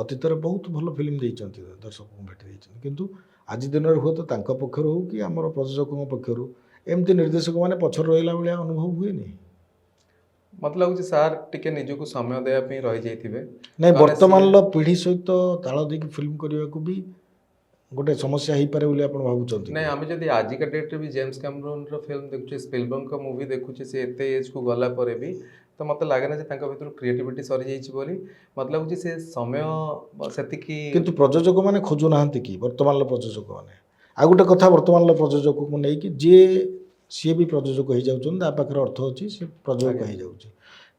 ଅତୀତରେ ବହୁତ ଭଲ ଫିଲ୍ମ ଦେଇଛନ୍ତି ଦର୍ଶକଙ୍କୁ ଭେଟି ଦେଇଛନ୍ତି କିନ୍ତୁ ଆଜି ଦିନରେ ହୁଏତ ତାଙ୍କ ପକ୍ଷରୁ ହେଉ କି ଆମର ପ୍ରଯୋଜକଙ୍କ ପକ୍ଷରୁ ଏମିତି ନିର୍ଦ୍ଦେଶକମାନେ ପଛରେ ରହିଲା ଭଳିଆ ଅନୁଭବ ହୁଏନି? ମତେ ଲାଗୁଛି ସାର୍ ଟିକେ ନିଜକୁ ସମୟ ଦେବା ପାଇଁ ରହିଯାଇଥିବେ। ନାଇଁ ନହେଲେ ବର୍ତ୍ତମାନର ପିଢ଼ି ସହିତ ତାଳ ଦେଇକି ଫିଲ୍ମ କରିବାକୁ ବି ଗୋଟେ ସମସ୍ୟା ହେଇପାରେ ବୋଲି ଆପଣ ଭାବୁଛନ୍ତି ନାଇଁ କି? ଆମେ ଯଦି ଆଜିକା ଡେଟ୍ରେ ବି ଜେମ୍ସ କ୍ୟାମେରନ୍ର ଫିଲ୍ମ ଦେଖୁଛେ, ସ୍ପିଲବର୍ଗଙ୍କ ମୁଭି ଦେଖୁଛେ, ସେ ଏତେ ଏଜ୍କୁ ଗଲା ପରେ ବି ତ ମୋତେ ଲାଗେନା ଯେ ତାଙ୍କ ଭିତରୁ କ୍ରିଏଟିଭିଟି ସରିଯାଇଛି ବୋଲି। ମୋତେ ଲାଗୁଛି ସେ ସମୟ ସେତିକି। କିନ୍ତୁ ପ୍ରଯୋଜକମାନେ ଖୋଜୁନାହାନ୍ତି କି ବର୍ତ୍ତମାନର ପ୍ରଯୋଜକମାନେ? ଆଉ ଗୋଟେ କଥା, ବର୍ତ୍ତମାନର ପ୍ରଯୋଜକକୁ ନେଇକି ସିଏ ବି ପ୍ରଯୋଜକ ହେଇଯାଉଛନ୍ତି, ତା ପାଖରେ ଅର୍ଥ ଅଛି, ସେ ପ୍ରଯୋଜକ ଆଜ୍ଞା। ହେଇଯାଉଛି।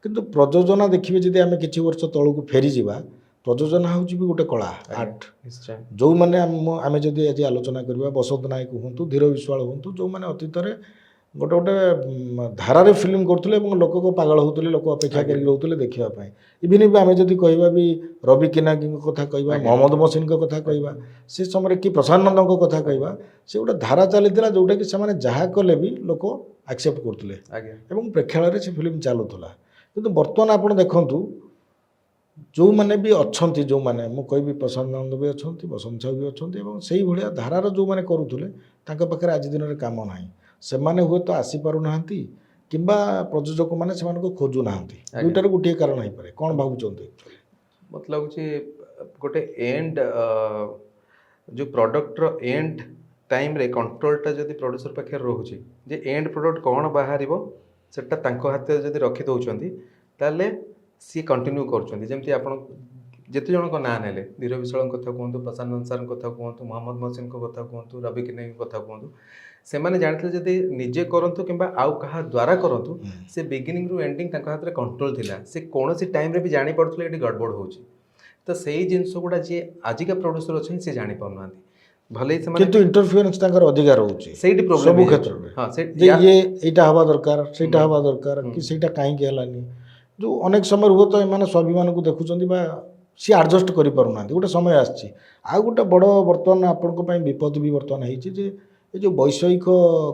କିନ୍ତୁ ପ୍ରଯୋଜନା ଦେଖିବେ ଯଦି ଆମେ କିଛି ବର୍ଷ ତଳକୁ ଫେରିଯିବା, ପ୍ରଯୋଜନା ହେଉଛି ବି ଗୋଟେ କଳା, ଆଜ୍ଞା ଆର୍ଟ। ନିଶ୍ଚୟ। ଯେଉଁମାନେ ଆମେ ଯଦି ଆଜି ଆଲୋଚନା କରିବା, ବସନ୍ତ ନାୟକ ହୁଅନ୍ତୁ, ଧୀର ବିଶ୍ୱାଳ ହୁଅନ୍ତୁ, ଯେଉଁମାନେ ଅତୀତରେ ଗୋଟେ ଧାରାରେ ଫିଲ୍ମ କରୁଥିଲେ ଏବଂ ଲୋକକୁ ପାଗଳ ହେଉଥିଲେ, ଲୋକ ଅପେକ୍ଷା ଆଜ୍ଞା କରିକି ରହୁଥିଲେ ଦେଖିବା ପାଇଁ। ଇଭିନ୍ ବି ଆମେ ଯଦି କହିବା ବି ରବି କିନାଗୀଙ୍କ କଥା କହିବା, ଆଜ୍ଞା। ମହମ୍ମଦ ମହସିନଙ୍କ କଥା କହିବା, ସେ ସମୟରେ କି ପ୍ରଶାନ୍ତ ନନ୍ଦଙ୍କ କଥା କହିବା, ସେ ଗୋଟେ ଧାରା ଚାଲିଥିଲା ଯେଉଁଟାକି ସେମାନେ ଯାହା କଲେ ବି ଲୋକ ଆକ୍ସେପ୍ଟ କରୁଥିଲେ ଆଜ୍ଞା ଏବଂ ପ୍ରେକ୍ଷାଳୟରେ ସେ ଫିଲ୍ମ ଚାଲୁଥିଲା। କିନ୍ତୁ ବର୍ତ୍ତମାନ ଆପଣ ଦେଖନ୍ତୁ, ଯେଉଁମାନେ ବି ଅଛନ୍ତି, ଯେଉଁମାନେ ମୁଁ କହିବି ପ୍ରଶାନ୍ତ ନନ୍ଦ ବି ଅଛନ୍ତି, ବସନ୍ତ ସାହୁ ବି ଅଛନ୍ତି ଏବଂ ସେଇଭଳିଆ ଧାରାର ଯେଉଁମାନେ କରୁଥିଲେ ତାଙ୍କ ପାଖରେ ଆଜି ଦିନରେ କାମ ନାହିଁ। ସେମାନେ ହୁଏତ ଆସିପାରୁନାହାନ୍ତି କିମ୍ବା ପ୍ରଯୋଜକମାନେ ସେମାନଙ୍କୁ ଖୋଜୁନାହାନ୍ତି। ଆଜ୍ଞା। ଦୁଇଟାରୁ ଗୋଟିଏ କାରଣ ହେଇପାରେ। କ'ଣ ଭାବୁଛନ୍ତି? ମୋତେ ଲାଗୁଛି ଗୋଟେ ଏଣ୍ଡ ଯେଉଁ ପ୍ରଡ଼କ୍ଟର ଏଣ୍ଡ ଟାଇମ୍ରେ କଣ୍ଟ୍ରୋଲଟା ଯଦି ପ୍ରଡ୍ୟୁସର ପାଖରେ ରହୁଛି, ଯେ ଏଣ୍ଡ ପ୍ରଡ଼କ୍ଟ କ'ଣ ବାହାରିବ ସେଟା ତାଙ୍କ ହାତରେ ଯଦି ରଖିଦେଉଛନ୍ତି, ତାହେଲେ ସିଏ କଣ୍ଟିନ୍ୟୁ କରୁଛନ୍ତି। ଯେମିତି ଆପଣ ଯେତେ ଜଣଙ୍କ ନାଁ ନେଲେ, ଧୀର ବିଶ୍ୱାଳଙ୍କ କଥା କୁହନ୍ତୁ, ପ୍ରଶାନ୍ତ ନନ୍ଦ ସାର୍ଙ୍କ କଥା କୁହନ୍ତୁ, ମହମ୍ମଦ ମହସିନଙ୍କ କଥା କୁହନ୍ତୁ, ରବି କିନାଙ୍କ କଥା କୁହନ୍ତୁ, ସେମାନେ ଜାଣିଥିଲେ ଯଦି ନିଜେ କରନ୍ତୁ କିମ୍ବା ଆଉ କାହା ଦ୍ୱାରା କରନ୍ତୁ, ସେ ବିଗିନିଂରୁ ଏଣ୍ଡିଂ ତାଙ୍କ ହାତରେ କଣ୍ଟ୍ରୋଲ ଥିଲା। ସେ କୌଣସି ଟାଇମ୍ରେ ବି ଜାଣିପାରୁଥିଲେ ଏଠି ଗଡ଼ବଡ଼ ହେଉଛି। ତ ସେଇ ଜିନିଷ ଗୁଡ଼ା ଯିଏ ଆଜିକା ପ୍ରଡ୍ୟୁସର ଅଛନ୍ତି ସେ ଜାଣିପାରୁନାହାନ୍ତି। ଭଲେ ସେମାନେ କିନ୍ତୁ ଇଣ୍ଟରଫିୟରେନ୍ସ ତାଙ୍କର ଅଧିକା ରହୁଛି ସେଇଠି ପ୍ରୋବ୍ଲେମ୍ ସବୁ ହେଇଯାଉଛି। କ୍ଷେତ୍ରରେ। ହଁ ସେ ଯେ ଇଏ ଏଇଟା ହେବା ଦରକାର, ସେଇଟା ହେବା ଦରକାର, ହୁଁ। କି ସେଇଟା କାହିଁକି ହେଲାନି। ଯେଉଁ ଅନେକ ସମୟରେ ହୁଏତ ଏମାନେ ସ୍ୱାଭିମାନକୁ ଦେଖୁଛନ୍ତି ବା ସିଏ ଆଡ଼ଜଷ୍ଟ କରିପାରୁନାହାନ୍ତି। ଗୋଟେ ସମୟ ଆସିଛି। ଆଉ ଗୋଟେ ବଡ଼ ବର୍ତ୍ତମାନ ଆପଣଙ୍କ ପାଇଁ ବିପଦ ବି ବର୍ତ୍ତମାନ ହେଇଛି ଯେ ଏ ଯେଉଁ ବୈଷୟିକ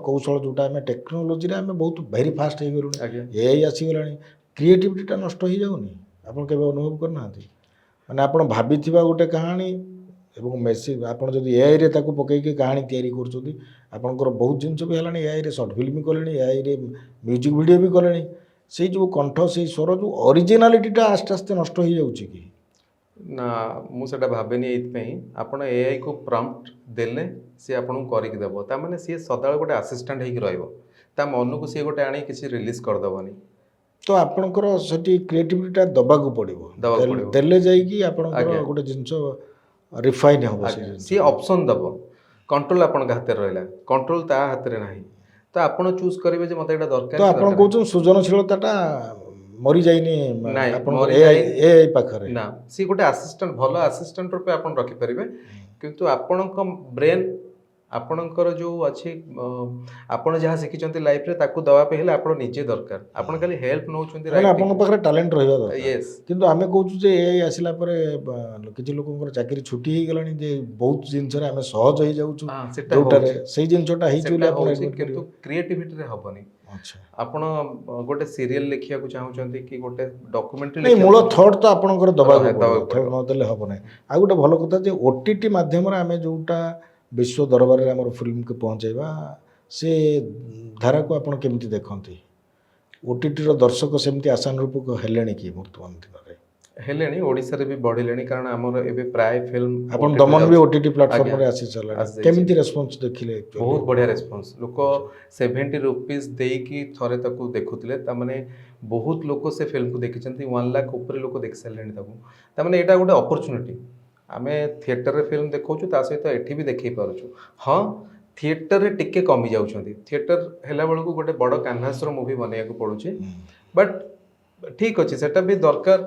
କୌଶଳ ଯେଉଁଟା ଆମେ ଟେକ୍ନୋଲୋଜିରେ ଆମେ ବହୁତ ଭେରି ଫାଷ୍ଟ ହେଇଗଲୁଣି, ଆଜ୍ଞା ଏଆଇ ଆସିଗଲାଣି, କ୍ରିଏଟିଭିଟିଟା ନଷ୍ଟ ହେଇଯାଉନି? ଆପଣ କେବେ ଅନୁଭବ କରିନାହାନ୍ତି? ମାନେ ଆପଣ ଭାବିଥିବା ଗୋଟେ କାହାଣୀ ଏବଂ ମେସିନ୍ ଆପଣ ଯଦି ଏଆଇରେ ତାକୁ ପକେଇକି କାହାଣୀ ତିଆରି କରୁଛନ୍ତି, ଆପଣଙ୍କର ବହୁତ ଜିନିଷ ବି ହେଲାଣି। ଏଆଇରେ ସର୍ଟ ଫିଲ୍ମ କଲେଣି, ଏଆଇରେ ମ୍ୟୁଜିକ୍ ଭିଡ଼ିଓ ବି କଲେଣି। ସେଇ ଯେଉଁ କଣ୍ଠ, ସେଇ ସ୍ୱର, ଯେଉଁ ଅରିଜିନାଲିଟିଟା ଆସ୍ତେ ଆସ୍ତେ ନଷ୍ଟ ହେଇଯାଉଛି କି? ନା, ମୁଁ ସେଇଟା ଭାବେନି। ଏଇଥିପାଇଁ ଆପଣ ଏଆଇକୁ ପ୍ରମ୍ପ୍ଟ ଦେଲେ ସିଏ ଆପଣଙ୍କୁ କରିକି ଦେବ, ତାମାନେ ସିଏ ସଦାବେଳେ ଗୋଟେ ଆସିଷ୍ଟାଣ୍ଟ ହେଇକି ରହିବ। ତା ମନକୁ ସିଏ ଗୋଟେ ଆଣି କିଛି ରିଲିଜ୍ କରିଦେବନି। ତ ଆପଣଙ୍କର ସେଠି କ୍ରିଏଟିଭିଟିଟା ଦେବାକୁ ପଡ଼ିବ। ଦେବାକୁ ପଡ଼ିବ। ଦେଲେ ଯାଇକି ଆପଣଙ୍କର ଆଜ୍ଞା ଗୋଟେ ଜିନିଷ ରିଫାଇନ୍ ହେବ। ସେ ଆଜ୍ଞା, ଜିନିଷ ସିଏ ଅପସନ୍ ଦେବ। କଣ୍ଟ୍ରୋଲ ଆପଣଙ୍କ ହାତରେ ରହିଲା, କଣ୍ଟ୍ରୋଲ ତା ହାତରେ ନାହିଁ। ତ ଆପଣ ଚୁଜ୍ କରିବେ ଯେ ମୋତେ ଏଇଟା ଦରକାର ତ କି ଆପଣ ଦରକାର ନାହିଁ। କହୁଛନ୍ତି ସୃଜନଶୀଳତାଟା ମରିଯାଇନି ନାଇଁ ଆପଣଙ୍କର ମରିଯାଇ ଏଆଇ ପାଖରେ? ନା, ସିଏ ଗୋଟେ ଆସିଷ୍ଟାଣ୍ଟ, ଭଲ ଆସିଷ୍ଟାଣ୍ଟ ରୂପେ ଆପଣ ରଖିପାରିବେ। କିନ୍ତୁ ଆପଣଙ୍କ ବ୍ରେନ୍, ଆପଣଙ୍କର ଯେଉଁ ଅଛି, ଆପଣ ଯାହା ଶିଖିଛନ୍ତି ଲାଇଫରେ ତାକୁ ଦେବା ପାଇଁ ହେଲେ ଆପଣ ନିଜେ ଦରକାର। ଆପଣ ଖାଲି ହେଲ୍ପ ନେଉଛନ୍ତି ମାନେ ରାଇଟିଂ। ଆପଣଙ୍କ ପାଖରେ ଟ୍ୟାଲେଣ୍ଟ ରହିବା ଦରକାର। ୟେସ୍। କିନ୍ତୁ ଆମେ କହୁଛୁ ଯେ ଏଆଇ ଆସିଲା ପରେ କିଛି ଲୋକଙ୍କର ଚାକିରି ଛୁଟି ହେଇଗଲାଣି, ଯେ ବହୁତ ଜିନିଷରେ ଆମେ ସହଜ ହେଇଯାଉଛୁ, ସେଟା ଯେଉଁଟାରେ ହେଉଛି, ସେଇ ଜିନିଷଟା ହେଇଛି ବୋଲି ସେଟା ଆପଣ ହେଉଛି, ଏଡମିଟ୍ କିନ୍ତୁ କରିବେ? କ୍ରିଏଟିଭିଟିରେ ହେବନି। ଆଚ୍ଛା। ଆପଣ ଗୋଟେ ସିରିଏଲ ଲେଖିବାକୁ ଚାହୁଁଛନ୍ତି କି ଗୋଟେ ଡକୁମେଣ୍ଟାରୀ ନାଇଁ, ମୂଳ ଲେଖିବାକୁ ଥଟ୍ ତ ଆପଣଙ୍କର ଦେବାକୁ ପଡ଼ିବ, ଦେବାକୁ ଥଟ୍ ପଡ଼ିବ। ନଦେଲେ ହେବ ନାହିଁ। ଆଉ ଗୋଟେ ଭଲ କଥା ଯେ ଓଟିଟି ମାଧ୍ୟମରେ ଆମେ ଯେଉଁଟା ବିଶ୍ୱ ଦରବାରରେ ଆମର ଫିଲ୍ମକୁ ପହଞ୍ଚାଇବା, ସେ ଧାରାକୁ ଆପଣ କେମିତି ଦେଖନ୍ତି? ଓଟିଟିର ଦର୍ଶକ ସେମିତି ଆଶାନୁରୂପ ହେଲେଣି କି ବର୍ତ୍ତମାନ ଦିନରେ? ହେଲେଣି, ଓଡ଼ିଶାରେ ବି ବଢ଼ିଲେଣି, କାରଣ ଆମର ଏବେ ପ୍ରାୟ ଫିଲ୍ମ ଆପଣ OTT ରେ ଦମନ ବି ଯାଉଛି। ଓଟିଟି ଆଜ୍ଞା ପ୍ଲାଟଫର୍ମରେ ଆସି ସାରିଲାଣି। ଆସିଯାଇଛି। କେମିତି ରେସ୍ପନ୍ସ ଦେଖିଲେ actually? ବହୁତ ବଢ଼ିଆ ରେସ୍ପନ୍ସ। ଲୋକ 70 ରୁପିସ୍ ଦେଇକି ଥରେ ତାକୁ ଦେଖୁଥିଲେ, ତାମାନେ ବହୁତ ଲୋକ ସେ ଫିଲ୍ମକୁ ଦେଖିଛନ୍ତି। 1 ଲାଖ ଉପରେ ଲୋକ ଦେଖି ସାରିଲେଣି ତାକୁ। ତାମାନେ ଏଇଟା ଗୋଟେ ଅପରଚ୍ୟୁନିଟି। ଆମେ ଥିଏଟରରେ ଫିଲ୍ମ ଦେଖାଉଛୁ, ତା ସହିତ ଏଠି ବି ଦେଖାଇ ପାରୁଛୁ। ହଁ, ଥିଏଟରରେ ଟିକେ କମି ଯାଉଛନ୍ତି। ଥିଏଟର ହେଲା ବେଳକୁ ଗୋଟେ ବଡ଼ କାନଭାସର ମୁଭି ବନେଇବାକୁ ପଡ଼ୁଛି। ବଟ୍ ଠିକ୍ ଅଛି, ସେଟା ବି ଦରକାର।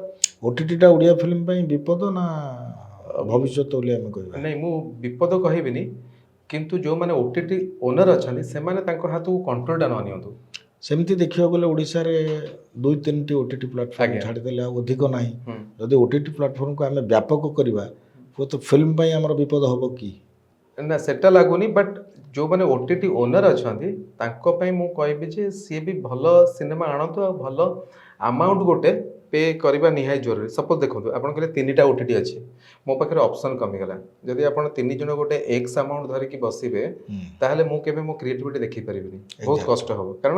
ଓଟିଟିଟା ଓଡ଼ିଆ ଫିଲ୍ମ ପାଇଁ ବିପଦ ନା ଭବିଷ୍ୟତ ବୋଲି ଆମେ କହିବା? ନାଇଁ, ମୁଁ ବିପଦ କହିବିନି, କିନ୍ତୁ ଯେଉଁମାନେ OTT ଓନର୍ ଅଛନ୍ତି ସେମାନେ ତାଙ୍କ ହାତକୁ କଣ୍ଟ୍ରୋଲଟା ନ ନିଅନ୍ତୁ। ସେମିତି ଦେଖିବାକୁ ଗଲେ ଓଡ଼ିଶାରେ 2-3ଟି ଓଟିଟି ପ୍ଲାଟଫର୍ମ ଆଜ୍ଞା। ଛାଡ଼ିଦେଲେ ଆଉ ଅଧିକ ନାହିଁ। ହୁଁ। ଯଦି ଓଟିଟି ପ୍ଲାଟଫର୍ମକୁ ଆମେ ବ୍ୟାପକ କରିବା, ହୁଏତ ଫିଲ୍ମ ପାଇଁ ଆମର ବିପଦ ହେବ କି? ନା, ସେଟା ଲାଗୁନି। ବଟ୍ ଯେଉଁମାନେ OTT ଓନର୍ ଅଛନ୍ତି ତାଙ୍କ ପାଇଁ ମୁଁ କହିବି ଯେ ସିଏ ବି ଭଲ ସିନେମା ଆଣନ୍ତୁ, ଆଉ ଭଲ ଆମାଉଣ୍ଟ ଗୋଟେ ପେ କରିବା ନିହାତି ଜରୁରୀ। ସପୋଜ୍ ଦେଖନ୍ତୁ, ଆପଣ କହିଲେ 3ଟା OTT ଅଛି, ମୋ ପାଖରେ ଅପସନ୍ କମିଗଲା। ଯଦି ଆପଣ 3 ଜଣ ଗୋଟେ ଏକ୍ସ ଆମାଉଣ୍ଟ ଧରିକି ବସିବେ, ତାହେଲେ ମୁଁ କେବେ ମୋ କ୍ରିଏଟିଭିଟି ଦେଖିପାରିବିନି, ବହୁତ Exactly. କଷ୍ଟ ହେବ। କାରଣ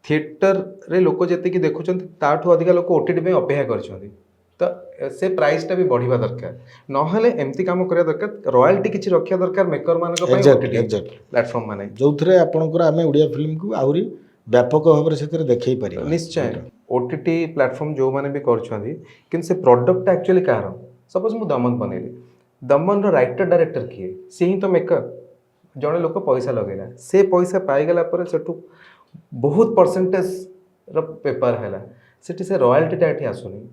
थिएटरे लोक जी देखुं ताठू अधिका लोक ओटीटी में अपेक्षा कर तो से प्राइसटा भी बढ़िया दरकार नहले एमती काम करा दरकार रॉयल्टी किसी रखा दरकार मेकर मानक एक्जाक्टली प्लेटफॉर्म माने जो आपणकर आम ओडिया फिल्म को आहरी व्यापक भाव से देखई पार निश्चय ओटीटी प्लेटफॉर्म जो माने भी कर से प्रोडक्ट एक्चुअली कहार सपोज मु दमन बनैली दमन राइटर डायरेक्टर किए सी ही तो मेकर जड़े लोक पैसा लगेगा से पैसा पाईगला सेठू बहुत परसेंटेज पेपर है से रॉयल्टीटा ये आसुनी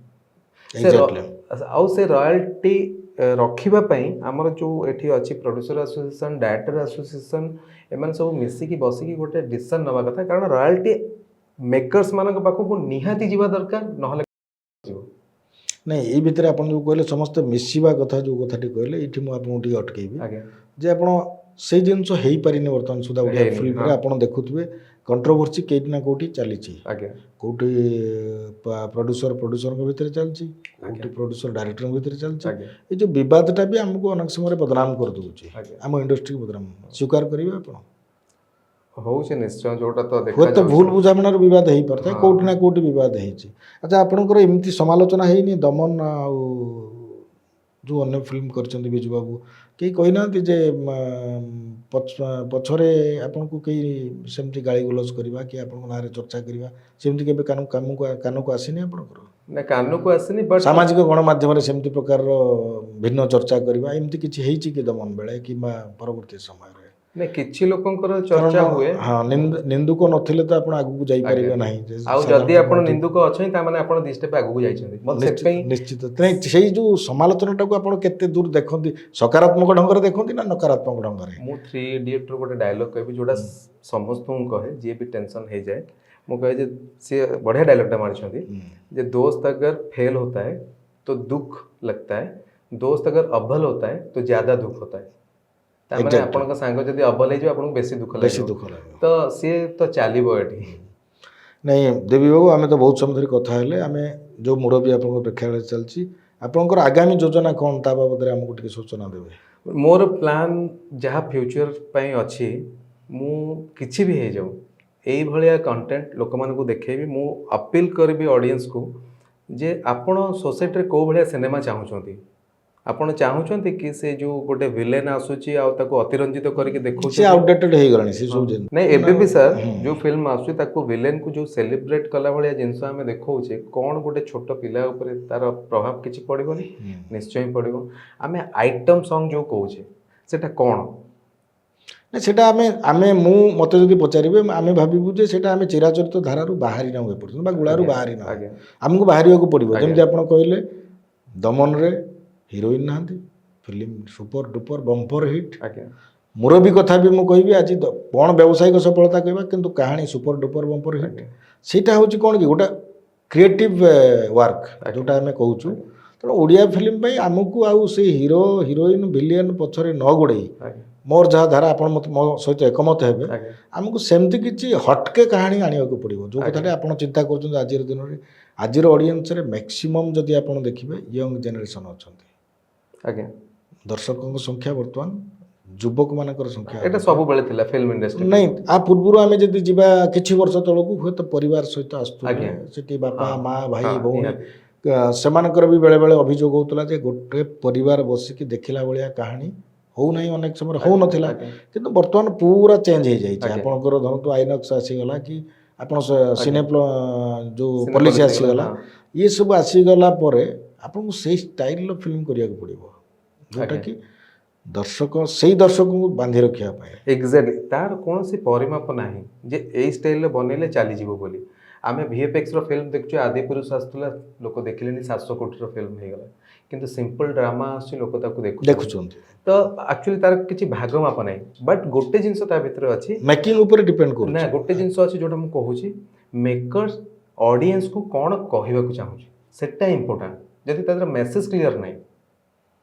से रॉयल्टी रखापी आमर जो ये अच्छी प्रोड्यूसर एसोसिएशन डायरेक्टर एसोसिएशन एम सब मिसिकी बसिकी गोटे डिसीजन नवा कथा कारण रॉयल्टी मेकर्स मान पाखक निहाती जीवा दरकार ना नहीं ये भितर आप जो कहले समस्त मिसवा कथा जो कथाटी कहले ये मुझे अटकैबी जे आप से जिनस हो पारे बर्तमान सुधा ओडिया फिल्म रे आप देखुए कंट्रोवर्सी कहीं ना कौटी चली कौटी प्रोड्यूसर भितर चलती कौटी प्रोड्यूसर डायरेक्टर भितर चलती ये जो विवादटा भी आमको अनेक समय बदनाम कर दूची आम इंडस्ट्री को बदनाम स्वीकार करेंगे आप हो निश्चय जोटा तो हुए तो भूल बुझामणार विवाद हो पारे कौटी ना कौटी विवाद हो अच्छा आपणकर एमती समालोचना है दमन जो अन्य फिल्म कर बिजू बाबू कई कहना जे पछरे आपन को कई सेमती गाली गुलज करवा कि आपन ना चर्चा करवा सेमती केबे कान को आसीनी आपनकर ना कान को आसीनी बट सामाजिक गणमाध्यम रे सेमती प्रकार भिन्न चर्चा करवा एमती किछि हेछि कि दमन बेले कि परवर्ती समय रे नहीं किछि लोकंकर चर्चा हुए हाँ निंदुक नथिले तो आपण आगु जाई परिबे नाही आ जदी आपण निंदुक अछै ता माने आपण 2 स्टेप आगु जाइछन्ती मत से पई निश्चित नहीं सेही जो समालोचनाटा को आपण केते दूर देखंती सकारात्मक ढंग रे देखंती ना नकारात्मक ढंग रे मु 3 इडियट रो गोटे डायलॉग कहबी जोडा समस्त कहे जे भी टेंशन हे जाए मु कहे जे से बढ़िया डायलॉगटा मारछन्ती जे दोस्त अगर फेल होता है तो दुख लगता है दोस्त अगर अव्वल होता है तो ज्यादा दुख होता है तामाने आपन का सांग जदी अव्वल हे जो आपन बेसी दुख लागे तो से तो चालीबो एठी नहीं देवी बाबू आम तो बहुत समय धरी कथा हेले आम जो मुरबी आप प्रेक्षालय चलती आपंकर आगामी योजना कौन ता बाबद आमको टिके सूचना देवे मोर प्लान जहाँ फ्यूचर पई अछि मु किछि भी हे जाऊ एई भलिया कंटेंट लोक मानकु देखेबी मु अपील करबी ऑडियंस को जे आपण सोसाइटी रे को भलिया सिनेमा चाहुचंती आपण चाहुचंती कि से जो गोटे विलेन आसुची आ ताको अतिरंजित करके देखौ से आउटडेटेड हे गलानी से सब जिन नहीं एबे भी सर जो फिल्म आसुची ताको विलेन को जो सेलिब्रेट कला भलिया जिंस हमें देखौचे कोन गोटे छोट पिला ऊपर तार प्रभाव किछि पड़िबोनी निश्चय पड़िबो हमें आइटम सॉन्ग जो कहूचे सेटा कोन ना सेटा आमे मु मते जदि पचारिबे आमे भाबिबु जे सेटा आमे चिराचरित धारारु बाहरी ना होय पड़छ बा गुळारु बाहरी ना हमको बाहरिया को पड़िबो जेमति आपण कहले दमन रे हिरोइन ना film super duper bumper hit मुरबी कथा भी मुझे कहि आज कौन व्यावसायिक सफलता कहवा किंतु कहानी सुपर डुपर बम्पर हिट सीटा हूँ कौन कि गोटे क्रिएटिव वर्क जोटा आम कहूँ तेणु ओडिया फिल्म आमको आउ से हीरो हिरोइन विलियन पछरे न गोड़े मोर जहाँ धारा आप मो सहित एकमत हे आमको सेमती किसी हटके कहानी आने को पड़ो जो कथा आप चिंता कर आज दिन में आज ऑडियंस रे मैक्सिमम जदि आप देखिए यंग जेनेरेशन अच्छा आगे दर्शकों संख्या बर्तमान युवक मानकर संख्या एटा सब बेले थिला फिल्म इंडस्ट्री नहीं आ पूर्व आम जदि जीवा किछि वर्ष तलकू हुए तो परिवार सहित आसतु सेठी बापा माँ भाई भौणी सेमानकर भी बेले बेले अभियोग होतला जे गोटे परिवार बसिकी देखिला भलिया कहानी हो नहीं अनेक समय हो नथिला किंतु वर्तमान पूरा चेंज हो जाइए आपनकर धरतु आइनक्स आसीगला कि आपन सिनेप्लो जो पॉलिसी आसीगला ये सब आसीगला परे आपको से स्टाइल फिल्म करिया को पड़ो जोटा कि दर्शक से दर्शक को बांधि रखा एक्जाक्टली तार कौन सी परिमाप ना जे ए स्टाइल बनइले चली जीवो बोली आमे वीएफएक्स रो फिल्म देखछु आदि पुरुष आस्तला लोक देखिलेनी 700 कोटी रो फिल्म हे गला किंतु सिंपल ड्रामा आछि लोक ताकू देखुछंती तो एक्चुअली तार किछि भाग माप नै बट गोटे जिंस ता भितर अछि मेकिंग ऊपर डिपेंड करू ना गोटे जिंस अछि जोटा हम कहूछि मेकर्स ऑडियंस को कोन कहबा को चाहूछि सेटा इंपोर्टेंट जदि तार मेसेज क्लियर नै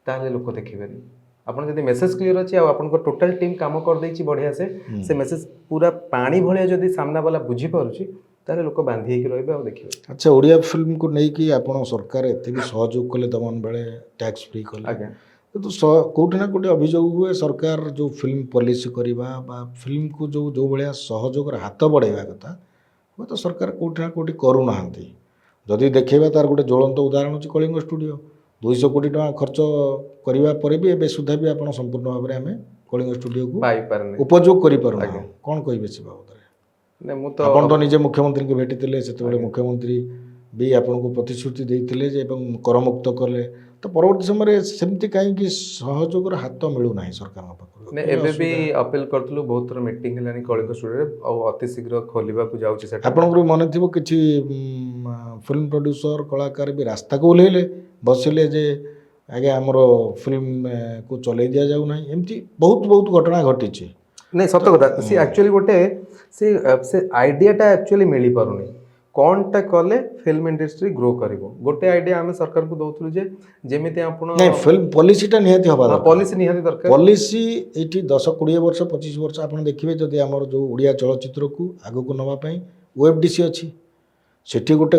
ताले लोक देखिबेनी आपन जदि मेसेज क्लियर अछि आ आपन को टोटल टीम काम कर दैछि बढ़िया से मेसेज पूरा पानी भलिया जदि सामना वाला बुझी पारुछि ताले लोक बांधी के रहबे आ देखिबे अच्छा ओडिया फिल्म को नै कि आपन सरकार एते भी सहयोग कले दमन बेले टैक्स फ्री कले आज्ञा तो कोठी ना कोठी अभियोग हुए सरकार जो फिल्म पॉलिसी करवा बा फिल्म को जो भलिया सहयोग हाथ बढ़ाइबा कथा ହୁଏତ ସରକାର କେଉଁଠି ନା କେଉଁଠି କରୁନାହାନ୍ତି। ଯଦି ଦେଖେଇବା ତାର ଗୋଟେ ଜ୍ୱଳନ୍ତ ଉଦାହରଣ ହେଉଛି କଳିଙ୍ଗ ଷ୍ଟୁଡ଼ିଓ। 200 କୋଟି ଟଙ୍କା ଖର୍ଚ୍ଚ କରିବା ପରେ ବି ଏବେ ସୁଦ୍ଧା ବି ଆପଣ ସମ୍ପୂର୍ଣ୍ଣ ଭାବରେ ଆମେ କଳିଙ୍ଗ ଷ୍ଟୁଡ଼ିଓକୁ ପାଇପାରୁନି। ଉପଯୋଗ କରିପାରୁନା। ଆଜ୍ଞା। କ'ଣ କହିବେ ସେ ବାବଦରେ? ନାଇଁ, ମୁଁ ତ ଆପଣ ତ ନିଜେ ମୁଖ୍ୟମନ୍ତ୍ରୀଙ୍କୁ ଭେଟିଥିଲେ, ସେତେବେଳେ ଆଜ୍ଞା। ମୁଖ୍ୟମନ୍ତ୍ରୀ ବି ଆପଣଙ୍କୁ ପ୍ରତିଶ୍ରୁତି ଦେଇଥିଲେ ଯେ ଏବଂ କରମୁକ୍ତ କଲେ, ତ ପରବର୍ତ୍ତୀ ସମୟରେ ସେମିତି କାହିଁକି ସହଯୋଗର ହାତ ମିଳୁନାହିଁ ସରକାରଙ୍କ ପାଖରୁ? ନାଇଁ, ଏବେ ବି ଅପିଲ କରିଥିଲୁ, ବହୁତ ଥର ମିଟିଂ ହେଲାଣି କଳିଙ୍ଗ ଷ୍ଟୁଡ଼ିଓରେ, ଆଉ ଅତି ଶୀଘ୍ର ଖୋଲିବାକୁ ଯାଉଛି ସେଟା। ଆପଣଙ୍କର ମନେ ଥିବ କିଛି ଫିଲ୍ମ ପ୍ରଡ୍ୟୁସର କଳାକାର ବି ରାସ୍ତାକୁ ଓହ୍ଲେଇଲେ, ବସିଲେ ଯେ ଆଜ୍ଞା ଆମର ଫିଲ୍ମକୁ ଚଲେଇ ଦିଆଯାଉ ନାହିଁ। ଏମିତି ବହୁତ ବହୁତ ଘଟଣା ଘଟିଛି। ନାଇଁ, ସତ କଥା। ସେ ଆକ୍ଚୁଆଲି ଗୋଟେ ସେ ଆଇଡ଼ିଆଟା ଆକ୍ଚୁଆଲି ମିଳିପାରୁନି, କ'ଣଟା କଲେ ଫିଲ୍ମ ଇଣ୍ଡଷ୍ଟ୍ରି ଗ୍ରୋ କରିବ। ଗୋଟେ ଆଇଡ଼ିଆ ଆମେ ସରକାରଙ୍କୁ ଦେଉଥିଲୁ ଯେ ଯେମିତି ଆପଣ ନାଇଁ, ଫିଲ୍ମ ପଲିସିଟା ନିହାତି ହେବା ଦରକାର। ପଲିସି ନିହାତି ଦରକାର। ପଲିସି ଏଇଠି 10-20 ବର୍ଷ 25 ବର୍ଷ ଆପଣ ଦେଖିବେ, ଯଦି ଆମର ଯେଉଁ ଓଡ଼ିଆ ଚଳଚ୍ଚିତ୍ରକୁ ଆଗକୁ ନେବା ପାଇଁ OFDC ଅଛି, ସେଠି ଗୋଟେ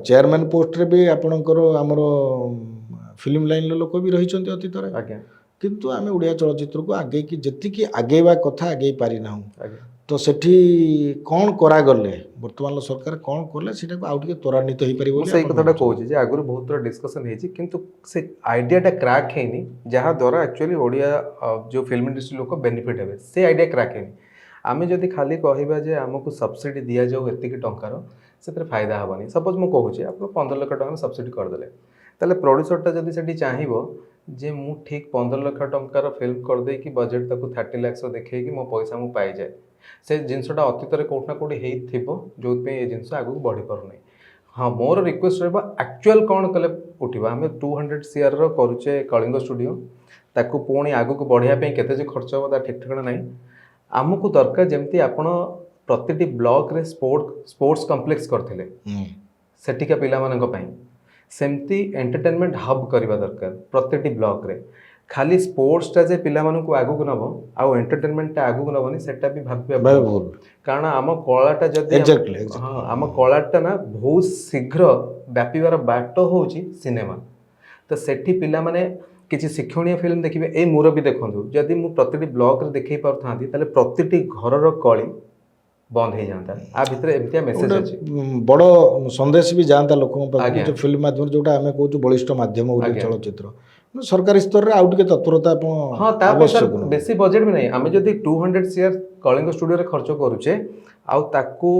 ଚେୟାରମ୍ୟାନ୍ ପୋଷ୍ଟରେ ବି ଆପଣଙ୍କର ଆମର ଫିଲ୍ମ ଲାଇନ୍ର ଲୋକ ବି ରହିଛନ୍ତି ଅତୀତରେ। ଆଜ୍ଞା କିନ୍ତୁ ଆମେ ଓଡ଼ିଆ ଚଳଚ୍ଚିତ୍ରକୁ ଆଗେଇକି ଯେତିକି ଆଗେଇବା କଥା ଆଗେଇ ପାରିନାହୁଁ। ଆଜ୍ଞା। ତ ସେଠି କ'ଣ କରାଗଲେ, ବର୍ତ୍ତମାନର ସରକାର କ'ଣ କଲେ ସେଇଟାକୁ ଆଉ ଟିକେ ତ୍ୱରାନ୍ୱିତ ହେଇପାରିବ ମୁଁ ବୋଲି ସେଇ ଆପଣ କଥାଟା ଭାବୁଛନ୍ତି? କହୁଛି ଯେ ଆଗରୁ ବହୁତ ଥର ଡିସ୍କସନ୍ ହେଇଛି, କିନ୍ତୁ ସେ ଆଇଡ଼ିଆଟା କ୍ରାକ୍ ହେଇନି, ଯାହାଦ୍ୱାରା ଆକ୍ଚୁଆଲି ଓଡ଼ିଆ ଯେଉଁ ଫିଲ୍ମ ଇଣ୍ଡଷ୍ଟ୍ରି ଲୋକ ବେନିଫିଟ୍ ହେବେ, ସେ ଆଇଡ଼ିଆ କ୍ରାକ୍ ହେଇନି। ଆମେ ଯଦି ଖାଲି କହିବା ଯେ ଆମକୁ ସବସିଡ଼ି ଦିଆଯାଉ ଏତିକି ଟଙ୍କାର, ସେଥିରେ ଫାଇଦା ହେବନି। ସପୋଜ୍ ମୁଁ କହୁଛି ଆପଣ 15 ଲକ୍ଷ ଟଙ୍କା ସବସିଡ଼ି କରିଦେଲେ, ତାହେଲେ ପ୍ରଡ୍ୟୁସରଟା ଯଦି ସେଠି ଚାହିଁବ ଯେ ମୁଁ ଠିକ୍ 15 ଲକ୍ଷ ଟଙ୍କାର ଫିଲ୍ମ କରିଦେଇକି ବଜେଟ୍ ତାକୁ 30 ଲାକ୍ସର ଦେଖେଇକି ମୋ ପଇସା ମୁଁ ପାଇଯାଏ, ସେ ଜିନିଷଟା ଅତୀତରେ କେଉଁଠି ନା କେଉଁଠି ହେଇଥିବ, ଯେଉଁଥିପାଇଁ ଏ ଜିନିଷ ଆଗକୁ ବଢ଼ିପାରୁନାହିଁ। ହଁ, ମୋର ରିକ୍ୱେଷ୍ଟ ରହିବ ଆକ୍ଚୁଆଲ୍ କ'ଣ କଲେ ଉଠିବ। ଆମେ 200 CRର କରୁଛେ କଳିଙ୍ଗ ଷ୍ଟୁଡ଼ିଓ, ତାକୁ ପୁଣି ଆଗକୁ ବଢ଼ିବା ପାଇଁ କେତେ ଯେ ଖର୍ଚ୍ଚ ହେବ ତା ଠିକ୍ ଠିକଣା ନାହିଁ। ଆମକୁ ଦରକାର ଯେମିତି ଆପଣ ପ୍ରତିଟି ବ୍ଲକରେ ସ୍ପୋର୍ଟସ୍ କମ୍ପ୍ଲେକ୍ସ କରିଥିଲେ ସେଠିକା ପିଲାମାନଙ୍କ ପାଇଁ, ସେମିତି ଏଣ୍ଟରଟେନମେଣ୍ଟ ହବ୍ କରିବା ଦରକାର ପ୍ରତିଟି ବ୍ଲକରେ। ଖାଲି ସ୍ପୋର୍ଟସଟା ଯେ ପିଲାମାନଙ୍କୁ ଆଗକୁ ନେବ ଆଉ ଏଣ୍ଟରଟେନମେଣ୍ଟଟା ଆଗକୁ ନେବନି, ସେଟା ବି ଭାବିବା ଭୁଲ। କାରଣ ଆମ କଳାଟା ଯଦି ହଁ, ଆମ କଳାଟା ନା ବହୁତ ଶୀଘ୍ର ବ୍ୟାପିବାର ବାଟ ହେଉଛି ସିନେମା। ତ ସେଠି ପିଲାମାନେ କିଛି ଶିକ୍ଷଣୀୟ ଫିଲ୍ମ ଦେଖିବେ। ଏଇ ମୁରବି ଦେଖନ୍ତୁ, ଯଦି ମୁଁ ପ୍ରତିଟି ବ୍ଲକରେ ଦେଖେଇ ପାରୁଥାନ୍ତି, ତାହେଲେ ପ୍ରତିଟି ଘରର କଳି ବନ୍ଦ ହେଇଯାଆନ୍ତା। ଆ ଭିତରେ ଏମିତିଆ ମେସେଜ ଅଛି, ବଡ଼ ସନ୍ଦେଶ ବି ଯାଆନ୍ତା ଲୋକଙ୍କ ପାଖକୁ, ଆଜ୍ଞା। ଯେ ଫିଲ୍ମ ମାଧ୍ୟମରେ ଯେଉଁଟା ଆମେ କହୁଛୁ ବଳିଷ୍ଠ ମାଧ୍ୟମ ବୋଲି ଆଜ୍ଞା। ଚଳଚ୍ଚିତ୍ର, ସରକାରୀ ସ୍ତରରେ ଆଉ ଟିକେ ତତ୍ପରତା ଆପଣ ହଁ, ତା ପାଇଁ ସାର୍ ଆବଶ୍ୟକ। ବେଶୀ ବଜେଟ୍ ବି ନାହିଁ। ଆମେ ଯଦି 200 CR କଳିଙ୍ଗ ଷ୍ଟୁଡ଼ିଓରେ ଖର୍ଚ୍ଚ କରୁଛେ, ଆଉ ତାକୁ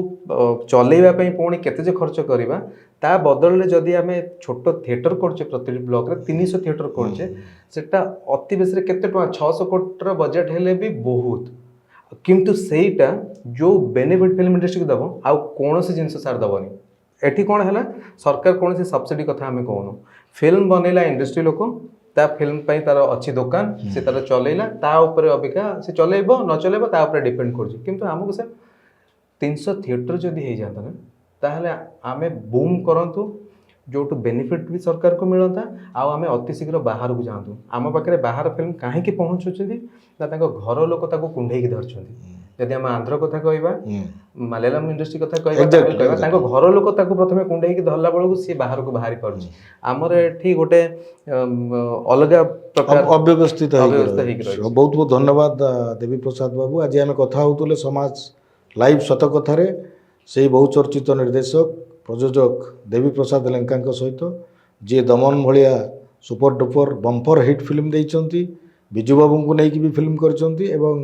ଚଲେଇବା ପାଇଁ ପୁଣି କେତେ ଯେ ଖର୍ଚ୍ଚ କରିବା, ତା ବଦଳରେ ଯଦି ଆମେ ଛୋଟ ଥିଏଟର କରୁଛେ, ପ୍ରତିଟି ବ୍ଲକରେ 300 ଥିଏଟର କରୁଛେ, ସେଟା ଅତି ବେଶୀରେ କେତେ ଟଙ୍କା, 600 କୋଟିର ବଜେଟ୍ ହେଲେ ବି ବହୁତ। କିନ୍ତୁ ସେଇଟା ଯେଉଁ ବେନିଫିଟ୍ ଫିଲ୍ମ ଇଣ୍ଡଷ୍ଟ୍ରିକୁ ଦେବ, ଆଉ କୌଣସି ଜିନିଷ ସାର୍ ଦେବନି। ଏଠି କ'ଣ ହେଲା, ସରକାର କୌଣସି ସବସିଡ଼ି କଥା ଆମେ କହୁନୁ। ଫିଲ୍ମ ବନେଇଲା ଇଣ୍ଡଷ୍ଟ୍ରି ଲୋକ, ତା ଫିଲ୍ମ ପାଇଁ ତାର ଅଛି ଦୋକାନ, ସେ ତାର ଚଲେଇଲା, ତା ଉପରେ ଅବିକା ସେ ଚଲେଇବ ନ ଚଲେଇବ ତା ଉପରେ ଡିପେଣ୍ଡ କରୁଛି। କିନ୍ତୁ ଆମକୁ ସାର୍ 300 ଥିଏଟର ଯଦି ହେଇଯାଆନ୍ତା ନା, ତାହେଲେ ଆମେ ବୁମ୍ କରନ୍ତୁ, ଯେଉଁଠୁ ବେନିଫିଟ୍ ବି ସରକାରକୁ ମିଳନ୍ତା, ଆଉ ଆମେ ଅତି ଶୀଘ୍ର ବାହାରକୁ ଯାଆନ୍ତୁ। ଆମ ପାଖରେ ବାହାର ଫିଲ୍ମ କାହିଁକି ପହଞ୍ଚୁଛନ୍ତି ନା, ତାଙ୍କ ଘର ଲୋକ ତାକୁ କୁଣ୍ଢେଇକି ଧରିଛନ୍ତି। ଯଦି ଆମେ ଆନ୍ଧ୍ର କଥା କହିବା, ମାଲୟାଲମ ଇଣ୍ଡଷ୍ଟ୍ରି କଥା କହିବା, ତାଙ୍କ ଘର ଲୋକ ତାକୁ ପ୍ରଥମେ କୁଣ୍ଢେଇକି ଧରିଲା ବେଳକୁ ସିଏ ବାହାରକୁ ବାହାରି ପାରୁଛି। ଆମର ଏଠି ଗୋଟେ ଅଲଗା ପ୍ରକାର ଅବ୍ୟବସ୍ଥିତ ହେଇକି ରହିଛି। ବହୁତ ବହୁତ ଧନ୍ୟବାଦ ଦେବୀ ପ୍ରସାଦ ବାବୁ। ଆଜି ଆମେ କଥା ହେଉଥିଲେ ସମାଜ ଲାଇଭ୍ ସତ କଥାରେ ସେହି ବହୁଚର୍ଚ୍ଚିତ ନିର୍ଦ୍ଦେଶକ ପ୍ରଯୋଜକ ଦେବୀ ପ୍ରସାଦ ଲେଙ୍କାଙ୍କ ସହିତ, ଯିଏ ଦମନ ଭଳିଆ super duper bumper hit film ଦେଇଛନ୍ତି, ବିଜୁ ବାବୁଙ୍କୁ ନେଇକି ବି ଫିଲ୍ମ କରିଛନ୍ତି, ଏବଂ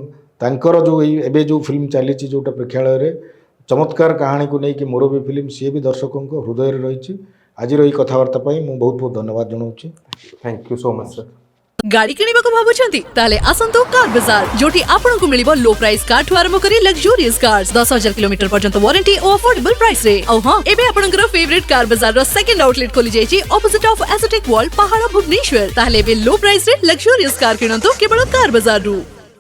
ତାଙ୍କର ଯେଉଁ ଏବେ ଯେଉଁ ଫିଲ୍ମ ଚାଲିଛି ଯେଉଁଟା ପ୍ରେକ୍ଷାଳୟରେ ଚମତ୍କାର କାହାଣୀକୁ ନେଇକି ମୁରବି ଫିଲ୍ମ, ସିଏ ବି ଦର୍ଶକଙ୍କ ହୃଦୟରେ ରହିଛି। ଆଜିର ଏହି କଥାବାର୍ତ୍ତା ପାଇଁ ମୁଁ ବହୁତ ବହୁତ ଧନ୍ୟବାଦ ଜଣାଉଛି। Thank you so much sir. गाड़ी किणिबाकु भाबुछंती ताले आसंतु कार बाजार, जोटी आपनकु मिलिबो लो प्राइस कार ठु आरंभ करी लग्जरियस कार्स 10,000 किलोमीटर पर्यंत वारंटी और अफोर्डेबल प्राइस रे। औ हां, एबे आपनकर फेवरेट कार बाजार रो सेकंड आउटलेट खोली जायछि ऑपोजिट ऑफ एस्थेटिक वर्ल्ड पहाड़ भुवनेश्वर। ताले एबे लो प्राइस रे लग्जरियस कार किणंतु केवल कार बाजार रु।